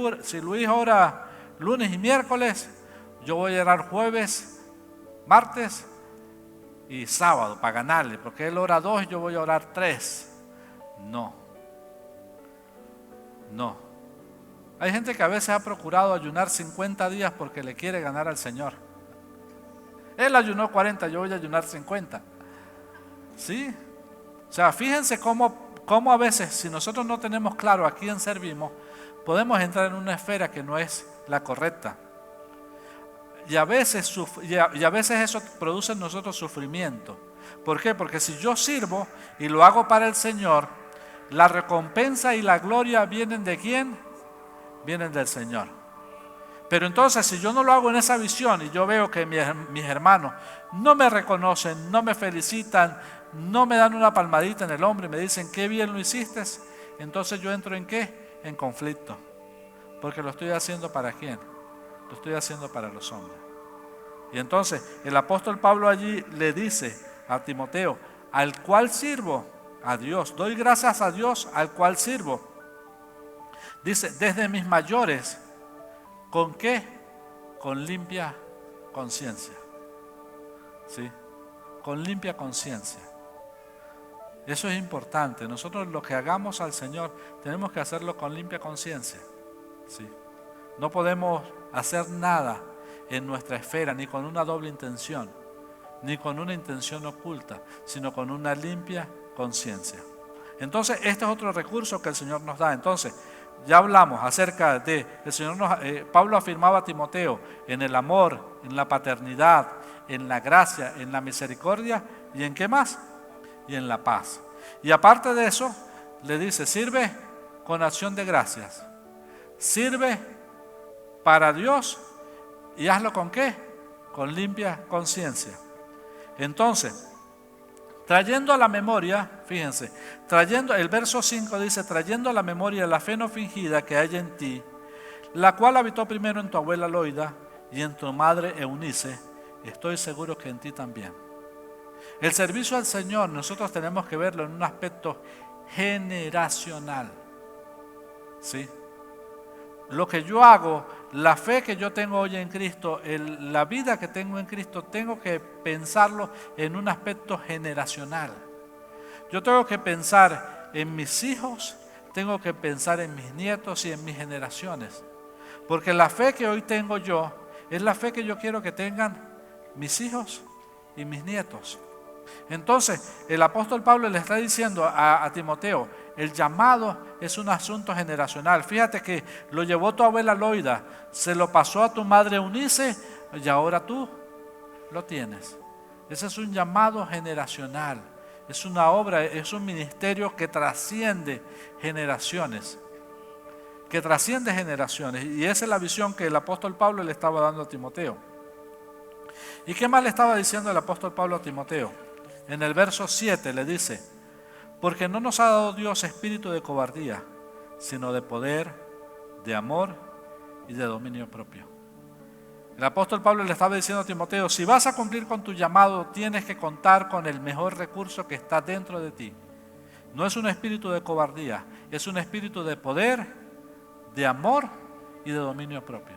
ora lunes y miércoles, yo voy a orar jueves, martes y sábado para ganarle, porque él ora 2 y yo voy a orar 3. No. Hay gente que a veces ha procurado ayunar 50 días porque le quiere ganar al Señor. Él ayunó 40, yo voy a ayunar 50. ¿Sí? O sea, fíjense cómo a veces, si nosotros no tenemos claro a quién servimos, podemos entrar en una esfera que no es la correcta. Y a veces eso produce en nosotros sufrimiento. ¿Por qué? Porque si yo sirvo y lo hago para el Señor, la recompensa y la gloria vienen ¿de quién? Vienen del Señor. Pero entonces si yo no lo hago en esa visión y yo veo que mis hermanos no me reconocen, no me felicitan, no me dan una palmadita en el hombro y me dicen qué bien lo hiciste, entonces yo entro ¿en qué? En conflicto. Porque lo estoy haciendo ¿para quién? Lo estoy haciendo para los hombres. Y entonces el apóstol Pablo allí le dice a Timoteo, al cual sirvo, a Dios, doy gracias a Dios al cual sirvo. Dice, desde mis mayores, ¿con qué? Con limpia conciencia. ¿Sí? Con limpia conciencia. Eso es importante. Nosotros lo que hagamos al Señor tenemos que hacerlo con limpia conciencia. ¿Sí? No podemos hacer nada en nuestra esfera ni con una doble intención, ni con una intención oculta, sino con una limpia conciencia. Entonces, este es otro recurso que el Señor nos da. Entonces, ya hablamos acerca de, Pablo afirmaba a Timoteo en el amor, en la paternidad, en la gracia, en la misericordia y en ¿qué más? Y en la paz. Y aparte de eso, le dice, sirve con acción de gracias. Sirve para Dios y hazlo ¿con qué? Con limpia conciencia. Entonces, trayendo a la memoria, fíjense, el verso 5 dice, trayendo a la memoria la fe no fingida que hay en ti, la cual habitó primero en tu abuela Loida y en tu madre Eunice, estoy seguro que en ti también. El servicio al Señor nosotros tenemos que verlo en un aspecto generacional. ¿Sí? Lo que yo hago, la fe que yo tengo hoy en Cristo, la vida que tengo en Cristo, tengo que pensarlo en un aspecto generacional. Yo tengo que pensar en mis hijos, tengo que pensar en mis nietos y en mis generaciones. Porque la fe que hoy tengo yo es la fe que yo quiero que tengan mis hijos y mis nietos. Entonces, el apóstol Pablo le está diciendo a Timoteo, el llamado es un asunto generacional. Fíjate que lo llevó tu abuela Loida, se lo pasó a tu madre Eunice y ahora tú lo tienes. Ese es un llamado generacional. Es una obra, es un ministerio que trasciende generaciones. Que trasciende generaciones. Y esa es la visión que el apóstol Pablo le estaba dando a Timoteo. ¿Y qué más le estaba diciendo el apóstol Pablo a Timoteo? En el verso 7 le dice, porque no nos ha dado Dios espíritu de cobardía, sino de poder, de amor y de dominio propio. El apóstol Pablo le estaba diciendo a Timoteo, si vas a cumplir con tu llamado, tienes que contar con el mejor recurso que está dentro de ti. No es un espíritu de cobardía, es un espíritu de poder, de amor y de dominio propio.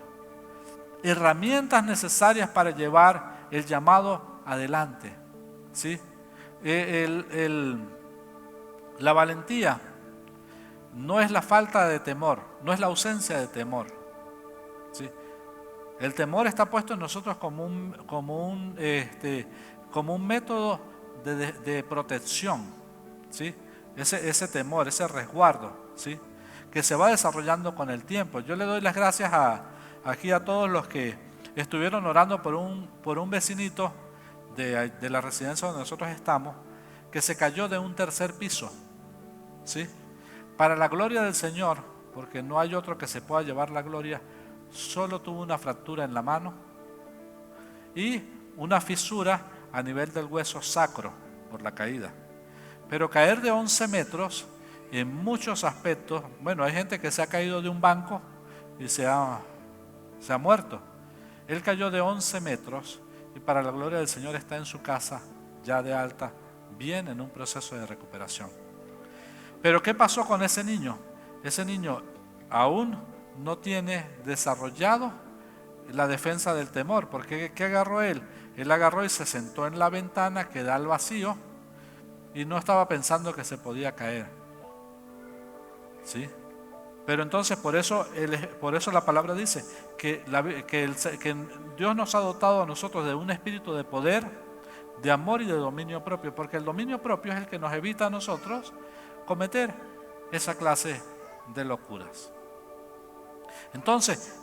Herramientas necesarias para llevar el llamado adelante. ¿Sí? La valentía no es la falta de temor, no es la ausencia de temor. ¿Sí? El temor está puesto en nosotros como un método de protección. ¿Sí? Ese temor, ese resguardo, ¿sí? Que se va desarrollando con el tiempo. Yo le doy las gracias aquí a todos los que estuvieron orando por un vecinito de la residencia donde nosotros estamos, que se cayó de un tercer piso. ¿Sí? Para la gloria del Señor, porque no hay otro que se pueda llevar la gloria, solo tuvo una fractura en la mano y una fisura a nivel del hueso sacro por la caída. Pero caer de 11 metros en muchos aspectos, bueno, hay gente que se ha caído de un banco y se ha se ha muerto. Él cayó de 11 metros y para la gloria del Señor está en su casa, ya de alta, bien en un proceso de recuperación. Pero ¿qué pasó con ese niño? Ese niño aún no tiene desarrollado la defensa del temor, porque ¿qué agarró él? Él agarró y se sentó en la ventana que da al vacío y no estaba pensando que se podía caer. ¿Sí? Pero entonces por eso la palabra dice que Dios nos ha dotado a nosotros de un espíritu de poder, de amor y de dominio propio, porque el dominio propio es el que nos evita a nosotros cometer esa clase de locuras. Entonces,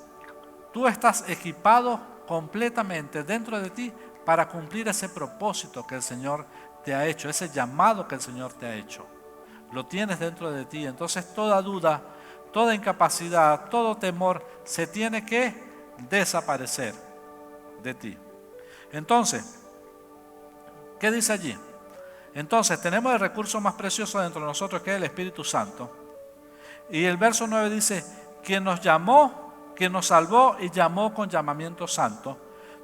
tú estás equipado completamente dentro de ti para cumplir ese propósito que el Señor te ha hecho, ese llamado que el Señor te ha hecho. Lo tienes dentro de ti. Entonces toda duda, toda incapacidad, todo temor se tiene que desaparecer de ti. Entonces, ¿qué dice allí? Entonces tenemos el recurso más precioso dentro de nosotros, que es el Espíritu Santo. Y el verso 9 dice, quien nos llamó, quien nos salvó y llamó con llamamiento santo,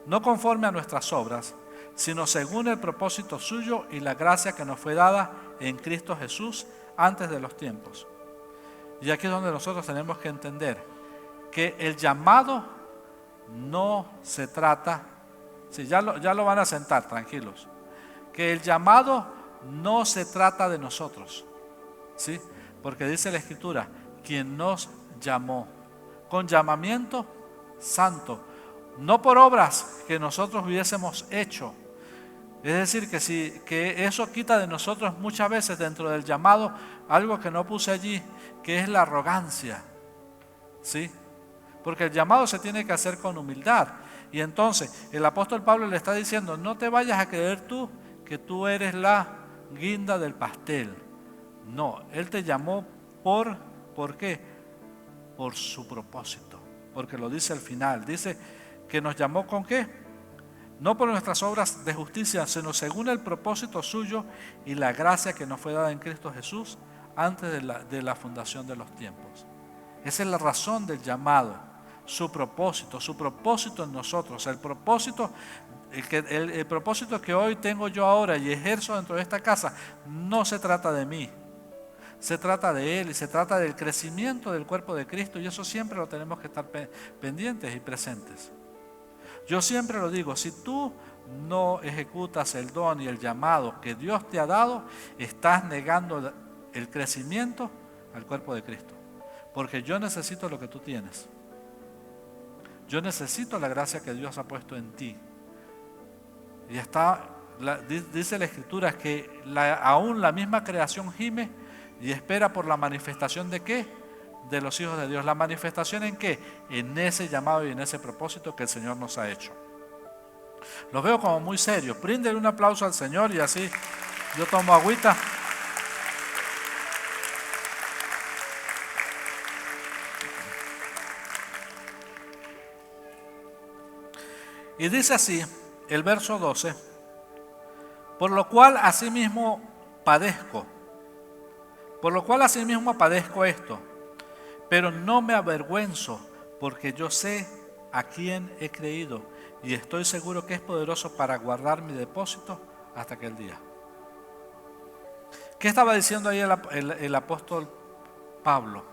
no conforme a nuestras obras, sino según el propósito suyo y la gracia que nos fue dada en Cristo Jesús antes de los tiempos. Y aquí es donde nosotros tenemos que entender que el llamado no se trata, sí, ya lo van a sentar, tranquilos, que el llamado no se trata de nosotros, ¿sí? Porque dice la Escritura, quien nos llamó con llamamiento santo, no por obras que nosotros hubiésemos hecho. Es decir, que eso quita de nosotros muchas veces dentro del llamado algo que no puse allí, que es la arrogancia, ¿sí? Porque el llamado se tiene que hacer con humildad. Y entonces el apóstol Pablo le está diciendo, no te vayas a creer tú que tú eres la guinda del pastel. No, Él te llamó ¿por qué? Por su propósito. Porque lo dice al final, dice que nos llamó ¿con qué? No por nuestras obras de justicia, sino según el propósito suyo y la gracia que nos fue dada en Cristo Jesús antes de la fundación de los tiempos. Esa es la razón del llamado, su propósito en nosotros, el propósito que hoy tengo yo ahora y ejerzo dentro de esta casa, no se trata de mí, se trata de Él y se trata del crecimiento del cuerpo de Cristo, y eso siempre lo tenemos que estar pendientes y presentes. Yo siempre lo digo, si tú no ejecutas el don y el llamado que Dios te ha dado, estás negando el crecimiento al cuerpo de Cristo. Porque yo necesito lo que tú tienes. Yo necesito la gracia que Dios ha puesto en ti. Y dice la Escritura que aún la misma creación gime y espera por la manifestación ¿de qué? De los hijos de Dios. ¿La manifestación en qué? En ese llamado y en ese propósito que el Señor nos ha hecho. Los veo como muy serios. Bríndele un aplauso al Señor y así yo tomo agüita. Y dice así, el verso 12, por lo cual asimismo padezco esto, pero no me avergüenzo, porque yo sé a quién he creído y estoy seguro que es poderoso para guardar mi depósito hasta aquel día. ¿Qué estaba diciendo ahí el apóstol Pablo?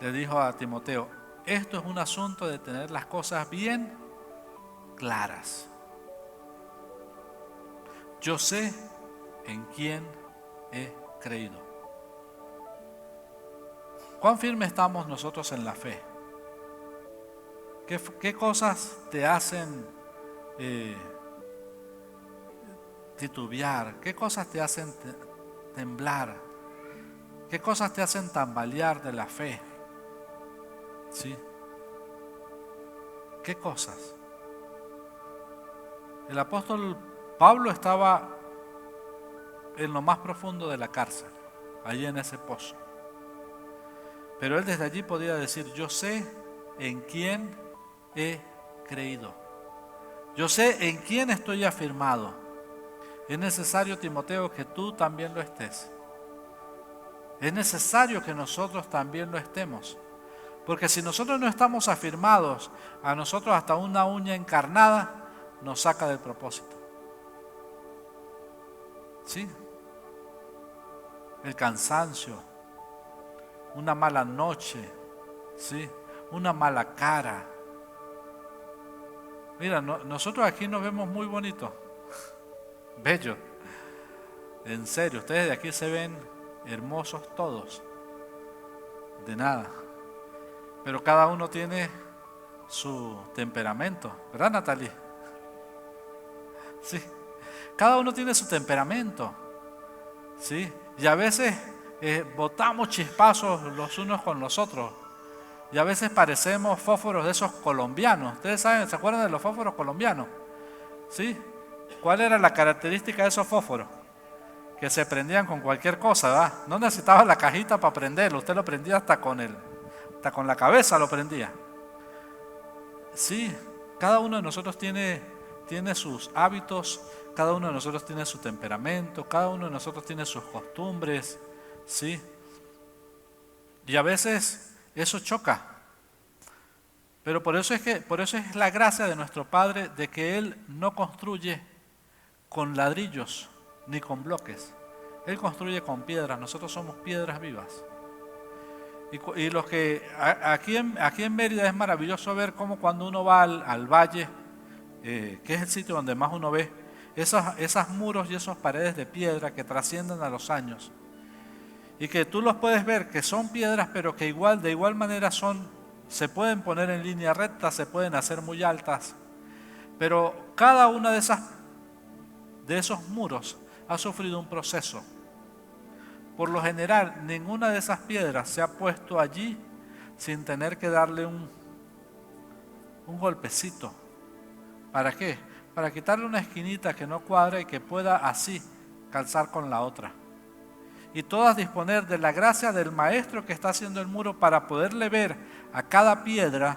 Le dijo a Timoteo, esto es un asunto de tener las cosas bien claras. Yo sé en quién he creído. ¿Cuán firme estamos nosotros en la fe? ¿Qué cosas te hacen titubear? ¿Qué cosas te hacen temblar? ¿Qué cosas te hacen tambalear de la fe? ¿Sí? ¿Qué cosas? El apóstol Pablo estaba en lo más profundo de la cárcel, allí en ese pozo. Pero él desde allí podía decir, yo sé en quién he creído. Yo sé en quién estoy afirmado. Es necesario, Timoteo, que tú también lo estés. Es necesario que nosotros también lo estemos. Porque si nosotros no estamos afirmados, a nosotros hasta una uña encarnada nos saca del propósito. ¿Sí? El cansancio, una mala noche, ¿sí? Una mala cara. Mira, nosotros aquí nos vemos muy bonitos, bellos. En serio, ustedes de aquí se ven hermosos todos. De nada. Pero cada uno tiene su temperamento, ¿verdad, Natalie? Sí. Cada uno tiene su temperamento, ¿sí? Y a veces botamos chispazos los unos con los otros. Y a veces parecemos fósforos de esos colombianos. Ustedes saben, ¿se acuerdan de los fósforos colombianos? ¿Sí? ¿Cuál era la característica de esos fósforos? Que se prendían con cualquier cosa, ¿verdad? No necesitaba la cajita para prenderlo. Usted lo prendía hasta con la cabeza lo prendía. Sí, cada uno de nosotros tiene sus hábitos, cada uno de nosotros tiene su temperamento, cada uno de nosotros tiene sus costumbres, ¿sí? Y a veces eso choca. Pero por eso es la gracia de nuestro Padre de que Él no construye con ladrillos ni con bloques. Él construye con piedras, nosotros somos piedras vivas. Y los que aquí en Mérida es maravilloso ver cómo cuando uno va al valle, que es el sitio donde más uno ve, esas muros y esas paredes de piedra que trascienden a los años. Y que tú los puedes ver que son piedras, pero que de igual manera se pueden poner en línea recta, se pueden hacer muy altas. Pero cada una de esos muros ha sufrido un proceso. Por lo general, ninguna de esas piedras se ha puesto allí sin tener que darle un golpecito. ¿Para qué? Para quitarle una esquinita que no cuadra y que pueda así calzar con la otra. Y todas disponer de la gracia del maestro que está haciendo el muro para poderle ver a cada piedra,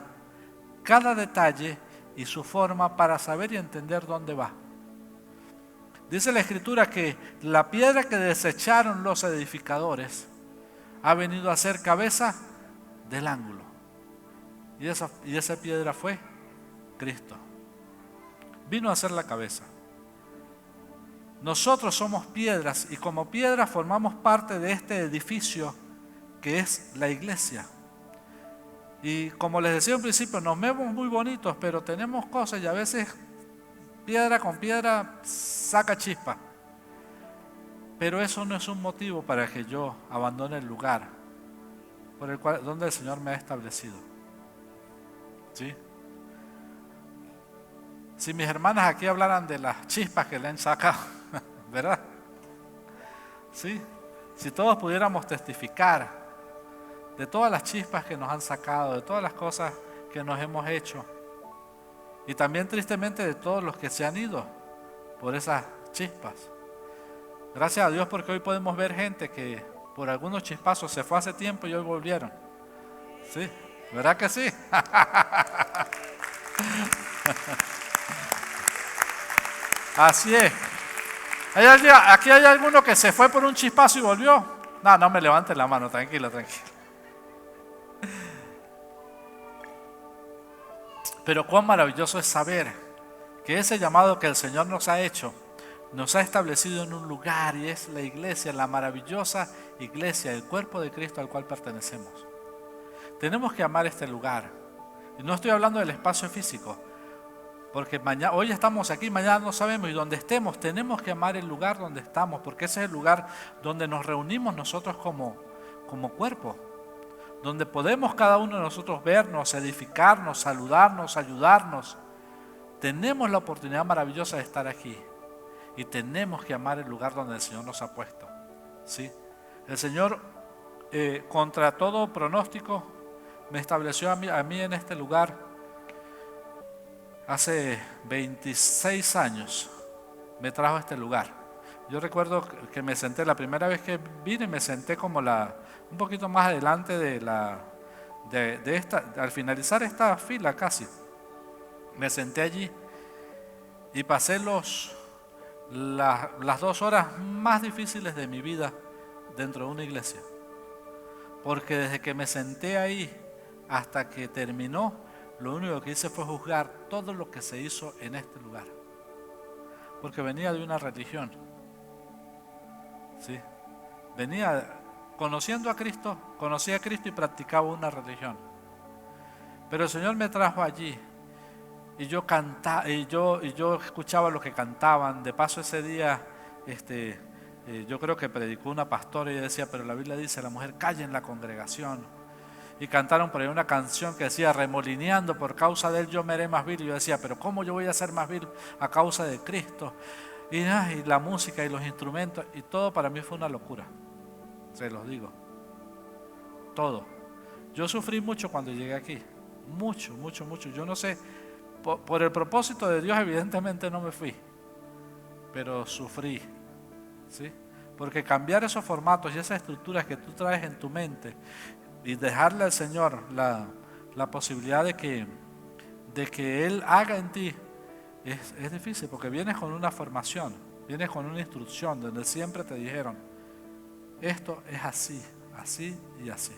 cada detalle y su forma para saber y entender dónde va. Dice la Escritura que la piedra que desecharon los edificadores ha venido a ser cabeza del ángulo. Y esa piedra fue Cristo. Vino a ser la cabeza. Nosotros somos piedras y como piedras formamos parte de este edificio que es la iglesia. Y como les decía al principio, nos vemos muy bonitos, pero tenemos cosas y a veces piedra con piedra saca chispa. Pero eso no es un motivo para que yo abandone el lugar donde el Señor me ha establecido. ¿Sí? Si mis hermanas aquí hablaran de las chispas que le han sacado, ¿verdad? ¿Sí? Si todos pudiéramos testificar de todas las chispas que nos han sacado, de todas las cosas que nos hemos hecho, y también tristemente de todos los que se han ido por esas chispas. Gracias a Dios porque hoy podemos ver gente que por algunos chispazos se fue hace tiempo y hoy volvieron. ¿Sí? ¿Verdad que sí? Así es. ¿Aquí hay alguno que se fue por un chispazo y volvió? No me levante la mano, tranquilo. Pero cuán maravilloso es saber que ese llamado que el Señor nos ha hecho, nos ha establecido en un lugar y es la iglesia, la maravillosa iglesia, el cuerpo de Cristo al cual pertenecemos. Tenemos que amar este lugar. Y no estoy hablando del espacio físico, porque hoy estamos aquí, mañana no sabemos, y donde estemos tenemos que amar el lugar donde estamos, porque ese es el lugar donde nos reunimos nosotros como cuerpo, donde podemos cada uno de nosotros vernos, edificarnos, saludarnos, ayudarnos. Tenemos la oportunidad maravillosa de estar aquí y tenemos que amar el lugar donde el Señor nos ha puesto. ¿Sí? El Señor, contra todo pronóstico, me estableció a mí en este lugar hace 26 años. Me trajo a este lugar. Yo recuerdo que me senté, la primera vez que vine me senté como un poquito más adelante de esta, al finalizar esta fila casi. Me senté allí y pasé las 2 horas más difíciles de mi vida dentro de una iglesia. Porque desde que me senté ahí, hasta que terminó, lo único que hice fue juzgar todo lo que se hizo en este lugar. Porque venía de una religión. ¿Sí? Venía conociendo a Cristo, conocía a Cristo y practicaba una religión. Pero el Señor me trajo allí y yo cantaba, y yo escuchaba lo que cantaban. De paso ese día, yo creo que predicó una pastora y ella decía, pero la Biblia dice, la mujer calla en la congregación. Y cantaron por ahí una canción que decía, remolineando, por causa de él yo me haré más vil. Y yo decía, pero ¿cómo yo voy a ser más vil a causa de Cristo? Y la música y los instrumentos, y todo para mí fue una locura. Se los digo. Todo. Yo sufrí mucho cuando llegué aquí. Mucho, mucho, mucho. Yo no sé, por el propósito de Dios evidentemente no me fui. Pero sufrí. ¿Sí? Porque cambiar esos formatos y esas estructuras que tú traes en tu mente y dejarle al Señor la posibilidad de que Él haga en ti, es difícil, porque vienes con una formación, vienes con una instrucción donde siempre te dijeron, esto es así, así y así.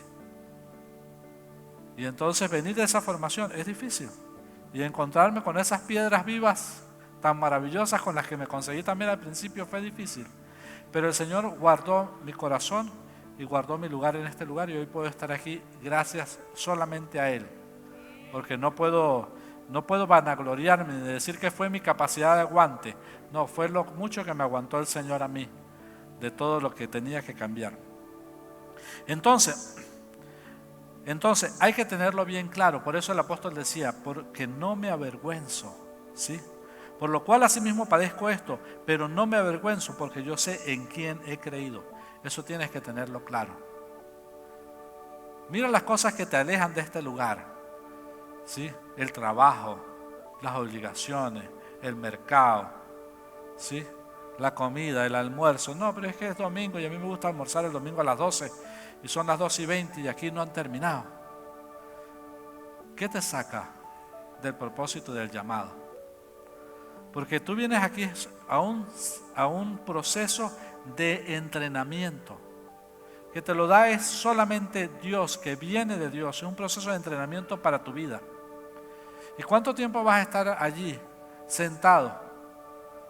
Y entonces venir de esa formación es difícil. Y encontrarme con esas piedras vivas tan maravillosas con las que me conseguí también al principio fue difícil. Pero el Señor guardó mi corazón y guardó mi lugar en este lugar, y hoy puedo estar aquí gracias solamente a Él. Porque no puedo vanagloriarme ni decir que fue mi capacidad de aguante. No, fue lo mucho que me aguantó el Señor a mí, de todo lo que tenía que cambiar. Entonces hay que tenerlo bien claro. Por eso el apóstol decía, porque no me avergüenzo, ¿sí? Por lo cual asimismo padezco esto, pero no me avergüenzo, porque yo sé en quién he creído. Eso tienes que tenerlo claro. Mira las cosas que te alejan de este lugar, ¿sí? El trabajo, las obligaciones, el mercado, ¿sí? La comida, el almuerzo. No, pero es que es domingo y a mí me gusta almorzar el domingo a las 12 y son las 12:20 y aquí no han terminado. ¿Qué te saca del propósito del llamado? Porque tú vienes aquí a un proceso de entrenamiento, que te lo da es solamente Dios, que viene de Dios. Es un proceso de entrenamiento para tu vida. ¿Y cuánto tiempo vas a estar allí, sentado,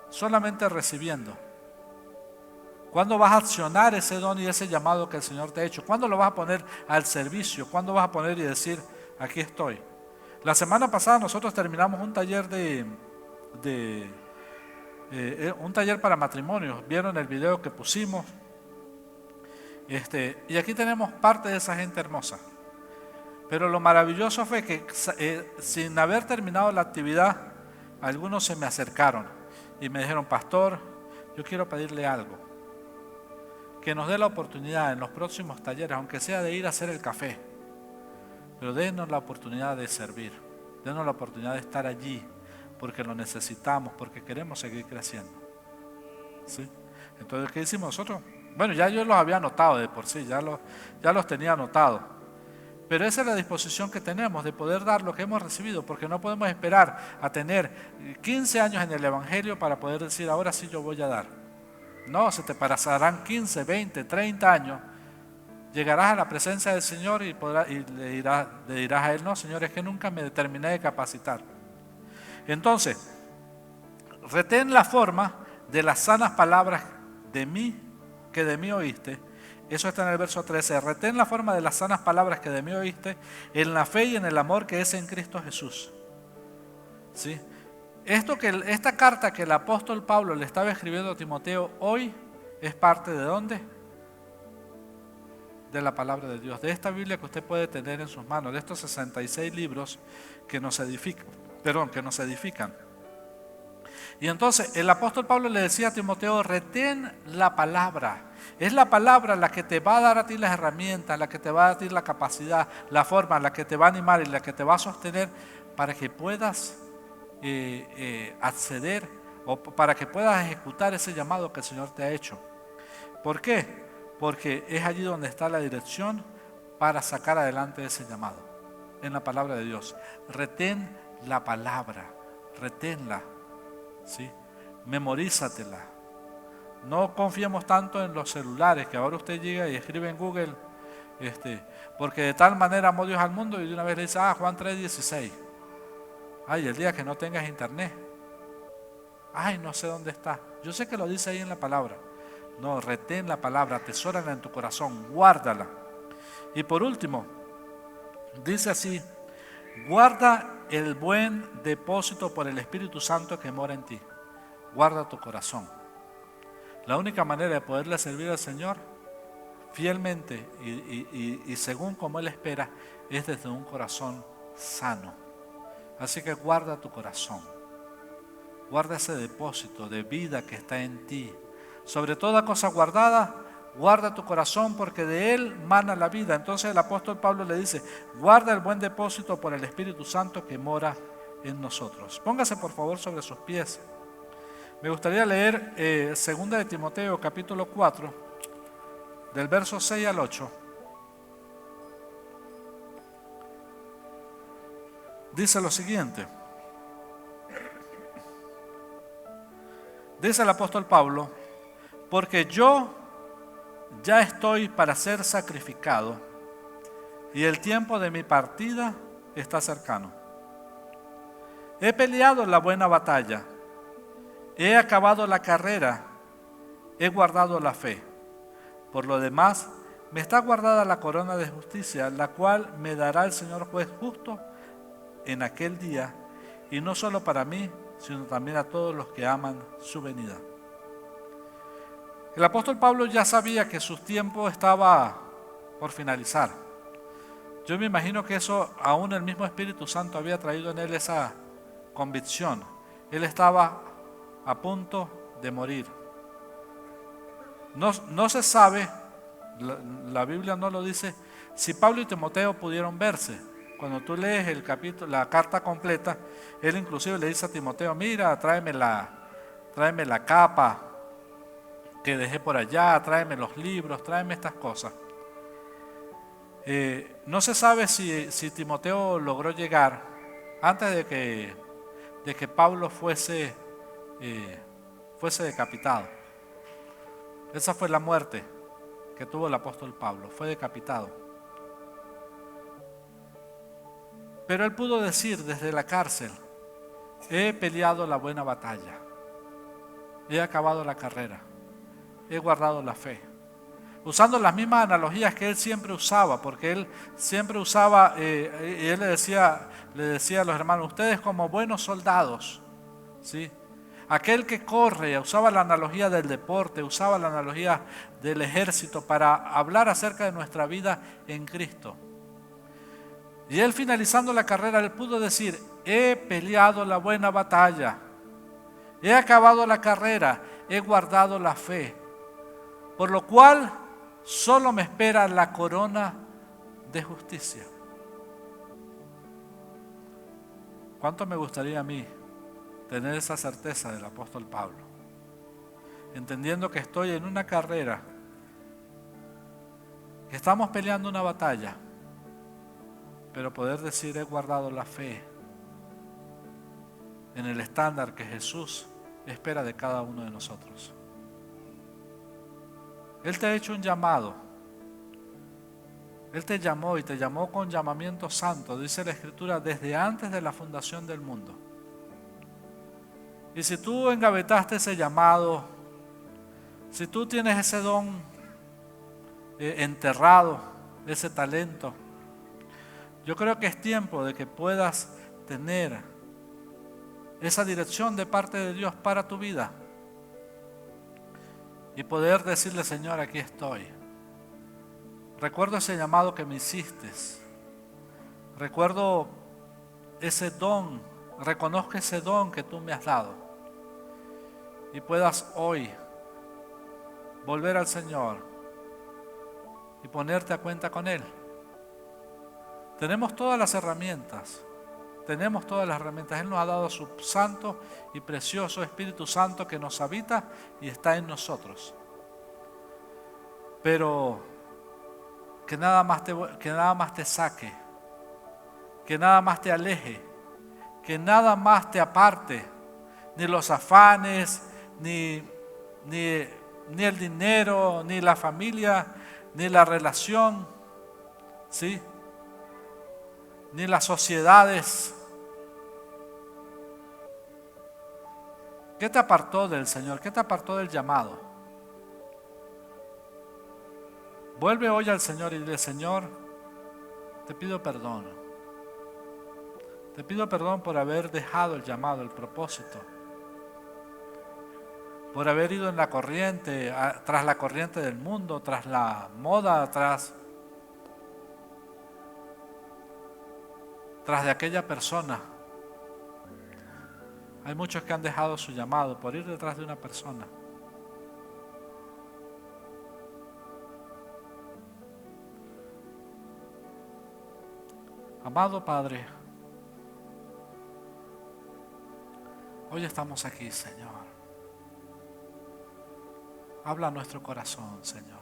solamente recibiendo? ¿Cuándo vas a accionar ese don y ese llamado que el Señor te ha hecho? ¿Cuándo lo vas a poner al servicio? ¿Cuándo vas a poner y decir, aquí estoy? La semana pasada nosotros terminamos un taller un taller para matrimonios. Vieron el video que pusimos. Y aquí tenemos parte de esa gente hermosa. Pero lo maravilloso fue que sin haber terminado la actividad, algunos se me acercaron y me dijeron, pastor, yo quiero pedirle algo, que nos dé la oportunidad en los próximos talleres, aunque sea de ir a hacer el café, pero denos la oportunidad de servir, denos la oportunidad de estar allí, porque lo necesitamos, porque queremos seguir creciendo. ¿Sí? Entonces, ¿qué hicimos nosotros? Bueno, ya yo los había anotado de por sí, ya los tenía anotados. Pero esa es la disposición que tenemos de poder dar lo que hemos recibido, porque no podemos esperar a tener 15 años en el Evangelio para poder decir, ahora sí yo voy a dar. No, se te pasarán 15, 20, 30 años, llegarás a la presencia del Señor y le dirás a Él, no, Señor, es que nunca me terminé de capacitar. Entonces, retén la forma de las sanas palabras de mí, que de mí oíste. Eso está en el verso 13. Retén la forma de las sanas palabras que de mí oíste, en la fe y en el amor que es en Cristo Jesús. ¿Sí? Esta carta que el apóstol Pablo le estaba escribiendo a Timoteo hoy es parte ¿de dónde? De la palabra de Dios, de esta Biblia que usted puede tener en sus manos, de estos 66 libros que nos edifican. Y entonces el apóstol Pablo le decía a Timoteo, retén la palabra. Es la palabra la que te va a dar a ti las herramientas, la que te va a dar la capacidad, la forma, la que te va a animar y la que te va a sostener para que puedas acceder o para que puedas ejecutar ese llamado que el Señor te ha hecho. ¿Por qué? Porque es allí donde está la dirección para sacar adelante ese llamado, en la palabra de Dios. Retén la palabra, reténla, ¿sí? Memorízatela. No confiemos tanto en los celulares, que ahora usted llega y escribe en Google Porque de tal manera amó Dios al mundo, y de una vez le dice, Juan 3:16. Ay, el día que no tengas internet. Ay, no sé dónde está. Yo sé que lo dice ahí en la palabra. No, retén la palabra, atesórala en tu corazón, guárdala. Y por último, dice así, guarda el buen depósito por el Espíritu Santo que mora en ti. Guarda tu corazón. La única manera de poderle servir al Señor fielmente y según como Él espera es desde un corazón sano. Así que guarda tu corazón. Guarda ese depósito de vida que está en ti. Sobre toda cosa guardada, guarda tu corazón porque de él mana la vida. Entonces el apóstol Pablo le dice, guarda el buen depósito por el Espíritu Santo que mora en nosotros. Póngase por favor sobre sus pies. Me gustaría leer 2 de Timoteo capítulo 4, del verso 6 al 8. Dice lo siguiente. Dice el apóstol Pablo, porque yo ya estoy para ser sacrificado y el tiempo de mi partida está cercano. He peleado la buena batalla, he acabado la carrera, he guardado la fe. Por lo demás, me está guardada la corona de justicia, la cual me dará el Señor juez justo en aquel día, y no solo para mí, sino también a todos los que aman su venida. El apóstol Pablo ya sabía que su tiempo estaba por finalizar. Yo me imagino que eso, aún el mismo Espíritu Santo había traído en él esa convicción. Él estaba a punto de morir. No se sabe, la Biblia no lo dice, si Pablo y Timoteo pudieron verse. Cuando tú lees el capítulo, la carta completa, él inclusive le dice a Timoteo, mira, tráeme la capa que dejé por allá, tráeme los libros, tráeme estas cosas. No se sabe si Timoteo logró llegar antes de que Pablo fuese decapitado. Esa fue la muerte que tuvo el apóstol Pablo, fue decapitado. Pero él pudo decir desde la cárcel, he peleado la buena batalla, he acabado la carrera, he guardado la fe. Usando las mismas analogías que él siempre usaba, porque él siempre usaba, y él le decía a los hermanos, ustedes como buenos soldados, ¿sí? Aquel que corre, usaba la analogía del deporte, usaba la analogía del ejército para hablar acerca de nuestra vida en Cristo. Y él finalizando la carrera, él pudo decir, he peleado la buena batalla, he acabado la carrera, he guardado la fe, por lo cual solo me espera la corona de justicia. ¿Cuánto me gustaría a mí tener esa certeza del apóstol Pablo? Entendiendo que estoy en una carrera, que estamos peleando una batalla, pero poder decir he guardado la fe en el estándar que Jesús espera de cada uno de nosotros. Él te ha hecho un llamado. Él te llamó y te llamó con llamamiento santo, dice la Escritura, desde antes de la fundación del mundo. Y si tú engavetaste ese llamado, si tú tienes ese don enterrado, ese talento, yo creo que es tiempo de que puedas tener esa dirección de parte de Dios para tu vida y poder decirle, Señor, aquí estoy. Recuerdo ese llamado que me hiciste. Recuerdo ese don, reconozco ese don que tú me has dado. Y puedas hoy volver al Señor y ponerte a cuenta con Él. Tenemos todas las herramientas. Él nos ha dado su santo y precioso Espíritu Santo que nos habita y está en nosotros. Pero que nada más te saque, que nada más te aleje, que nada más te aparte, ni los afanes, ni el dinero, ni la familia, ni la relación, ¿sí? Ni las sociedades. ¿Qué te apartó del Señor? ¿Qué te apartó del llamado? Vuelve hoy al Señor y dile: Señor, te pido perdón. Te pido perdón por haber dejado el llamado, el propósito. Por haber ido en la corriente, tras la corriente del mundo, tras la moda, tras de aquella persona. Hay muchos que han dejado su llamado por ir detrás de una persona. Amado Padre, hoy estamos aquí, Señor. Habla a nuestro corazón, Señor,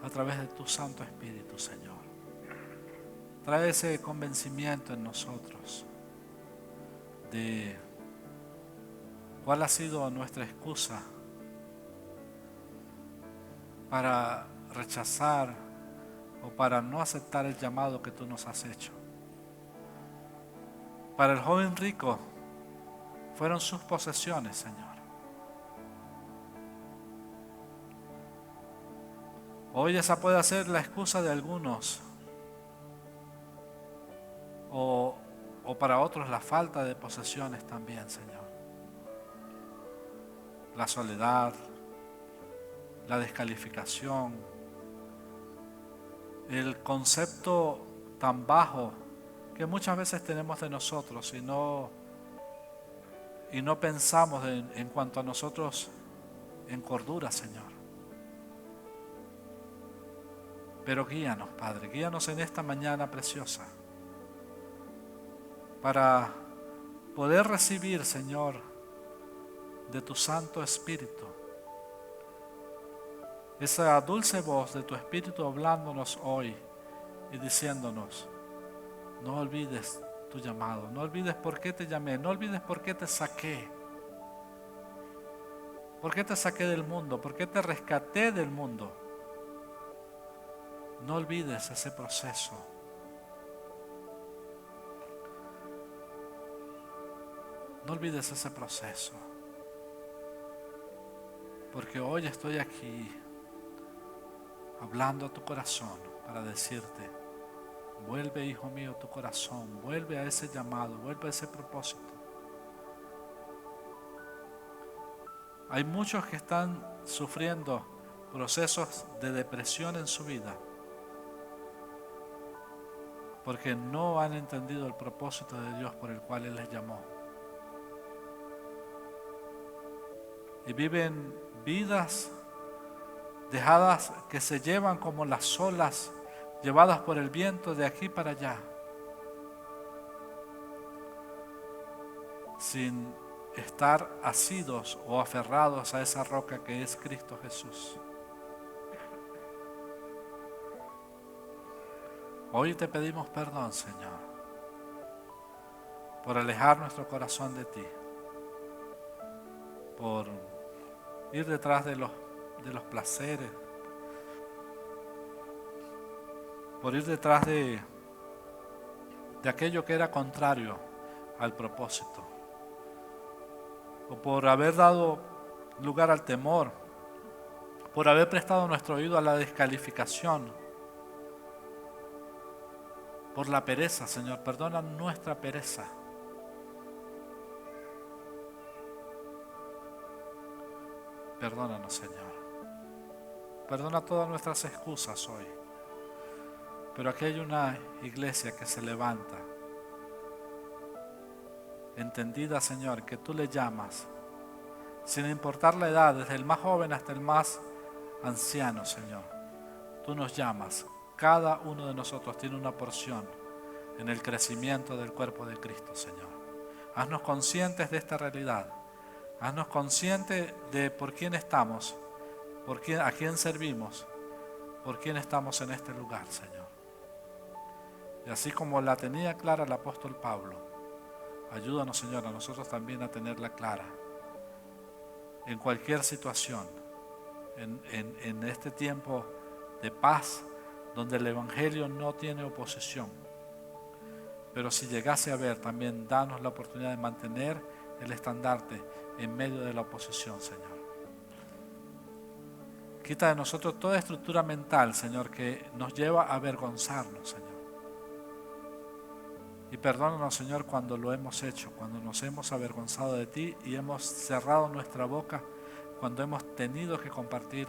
a través de tu Santo Espíritu, Señor. Trae ese convencimiento en nosotros de cuál ha sido nuestra excusa para rechazar o para no aceptar el llamado que tú nos has hecho. Para el joven rico fueron sus posesiones, Señor. Hoy esa puede ser la excusa de algunos, o para otros la falta de posesiones también, Señor. La soledad, la descalificación, el concepto tan bajo que muchas veces tenemos de nosotros y no pensamos en cuanto a nosotros en cordura, Señor. Pero guíanos, Padre, guíanos en esta mañana preciosa para poder recibir, Señor, de tu Santo Espíritu, esa dulce voz de tu Espíritu hablándonos hoy y diciéndonos: no olvides tu llamado, no olvides por qué te llamé, no olvides por qué te saqué. ¿Por qué te saqué del mundo? ¿Por qué te rescaté del mundo? No olvides ese proceso. No olvides ese proceso. Porque hoy estoy aquí hablando a tu corazón para decirte: vuelve, hijo mío, tu corazón, vuelve a ese llamado, vuelve a ese propósito. Hay muchos que están sufriendo procesos de depresión en su vida porque no han entendido el propósito de Dios por el cual Él les llamó. Y viven vidas dejadas que se llevan como las olas llevadas por el viento de aquí para allá, sin estar asidos o aferrados a esa roca que es Cristo Jesús. Hoy te pedimos perdón, Señor, por alejar nuestro corazón de ti, por ir detrás de los placeres, por ir detrás de aquello que era contrario al propósito, o por haber dado lugar al temor, por haber prestado nuestro oído a la descalificación, por la pereza. Señor, perdona nuestra pereza. Perdónanos, Señor. Perdona todas nuestras excusas hoy. Pero aquí hay una iglesia que se levanta, entendida, Señor, que tú le llamas, sin importar la edad, desde el más joven hasta el más anciano, Señor. Tú nos llamas. Cada uno de nosotros tiene una porción en el crecimiento del cuerpo de Cristo, Señor. Haznos conscientes de esta realidad. Haznos conscientes de por quién estamos, a quién servimos, por quién estamos en este lugar, Señor. Y así como la tenía clara el apóstol Pablo, ayúdanos, Señor, a nosotros también a tenerla clara en cualquier situación, en este tiempo de paz, donde el Evangelio no tiene oposición. Pero si llegase a haber, también danos la oportunidad de mantener el estandarte en medio de la oposición, Señor. Quita de nosotros toda estructura mental, Señor, que nos lleva a avergonzarnos, Señor. Y perdónanos, Señor, cuando lo hemos hecho, cuando nos hemos avergonzado de ti y hemos cerrado nuestra boca, cuando hemos tenido que compartir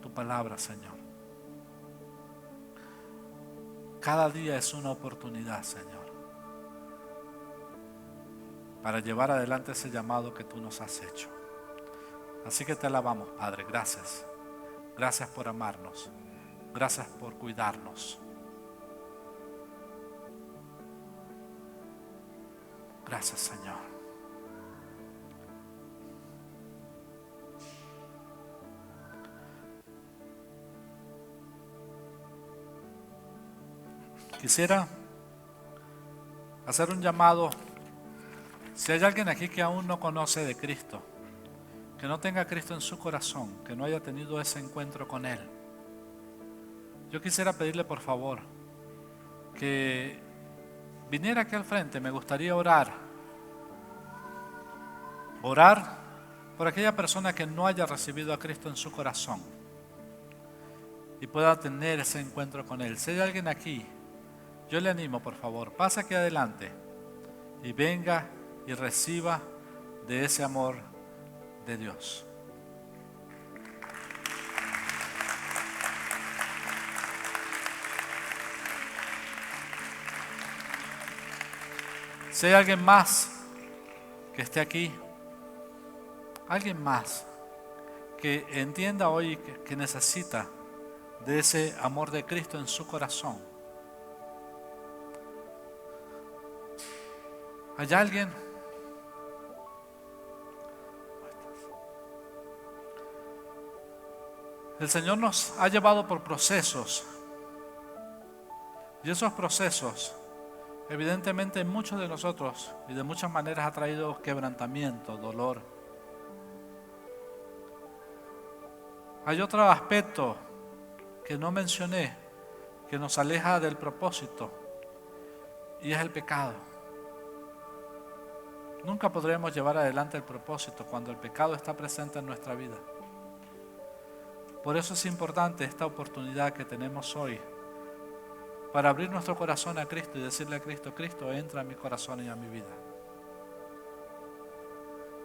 tu palabra, Señor. Cada día es una oportunidad, Señor, para llevar adelante ese llamado que tú nos has hecho. Así que te alabamos, Padre. Gracias. Gracias por amarnos. Gracias por cuidarnos. Gracias, Señor. Quisiera hacer un llamado. Si hay alguien aquí que aún no conoce de Cristo, que no tenga a Cristo en su corazón, que no haya tenido ese encuentro con Él, yo quisiera pedirle por favor que viniera aquí al frente. Me gustaría orar por aquella persona que no haya recibido a Cristo en su corazón y pueda tener ese encuentro con Él. Si hay alguien aquí, yo le animo, por favor, pase aquí adelante y venga y reciba de ese amor de Dios. Si hay alguien más que esté aquí, alguien más que entienda hoy que necesita de ese amor de Cristo en su corazón. ¿Hay alguien? El Señor nos ha llevado por procesos, y esos procesos evidentemente en muchos de nosotros y de muchas maneras ha traído quebrantamiento, dolor. Hay otro aspecto que no mencioné, que nos aleja del propósito, y es el pecado. Nunca podremos llevar adelante el propósito cuando el pecado está presente en nuestra vida. Por eso es importante esta oportunidad que tenemos hoy para abrir nuestro corazón a Cristo y decirle a Cristo: Cristo, entra en mi corazón y a mi vida.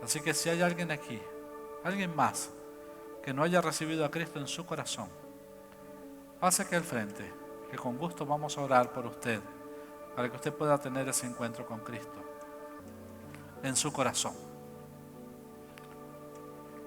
Así que si hay alguien aquí, alguien más que no haya recibido a Cristo en su corazón, pase aquí al frente, que con gusto vamos a orar por usted, para que usted pueda tener ese encuentro con Cristo en su corazón.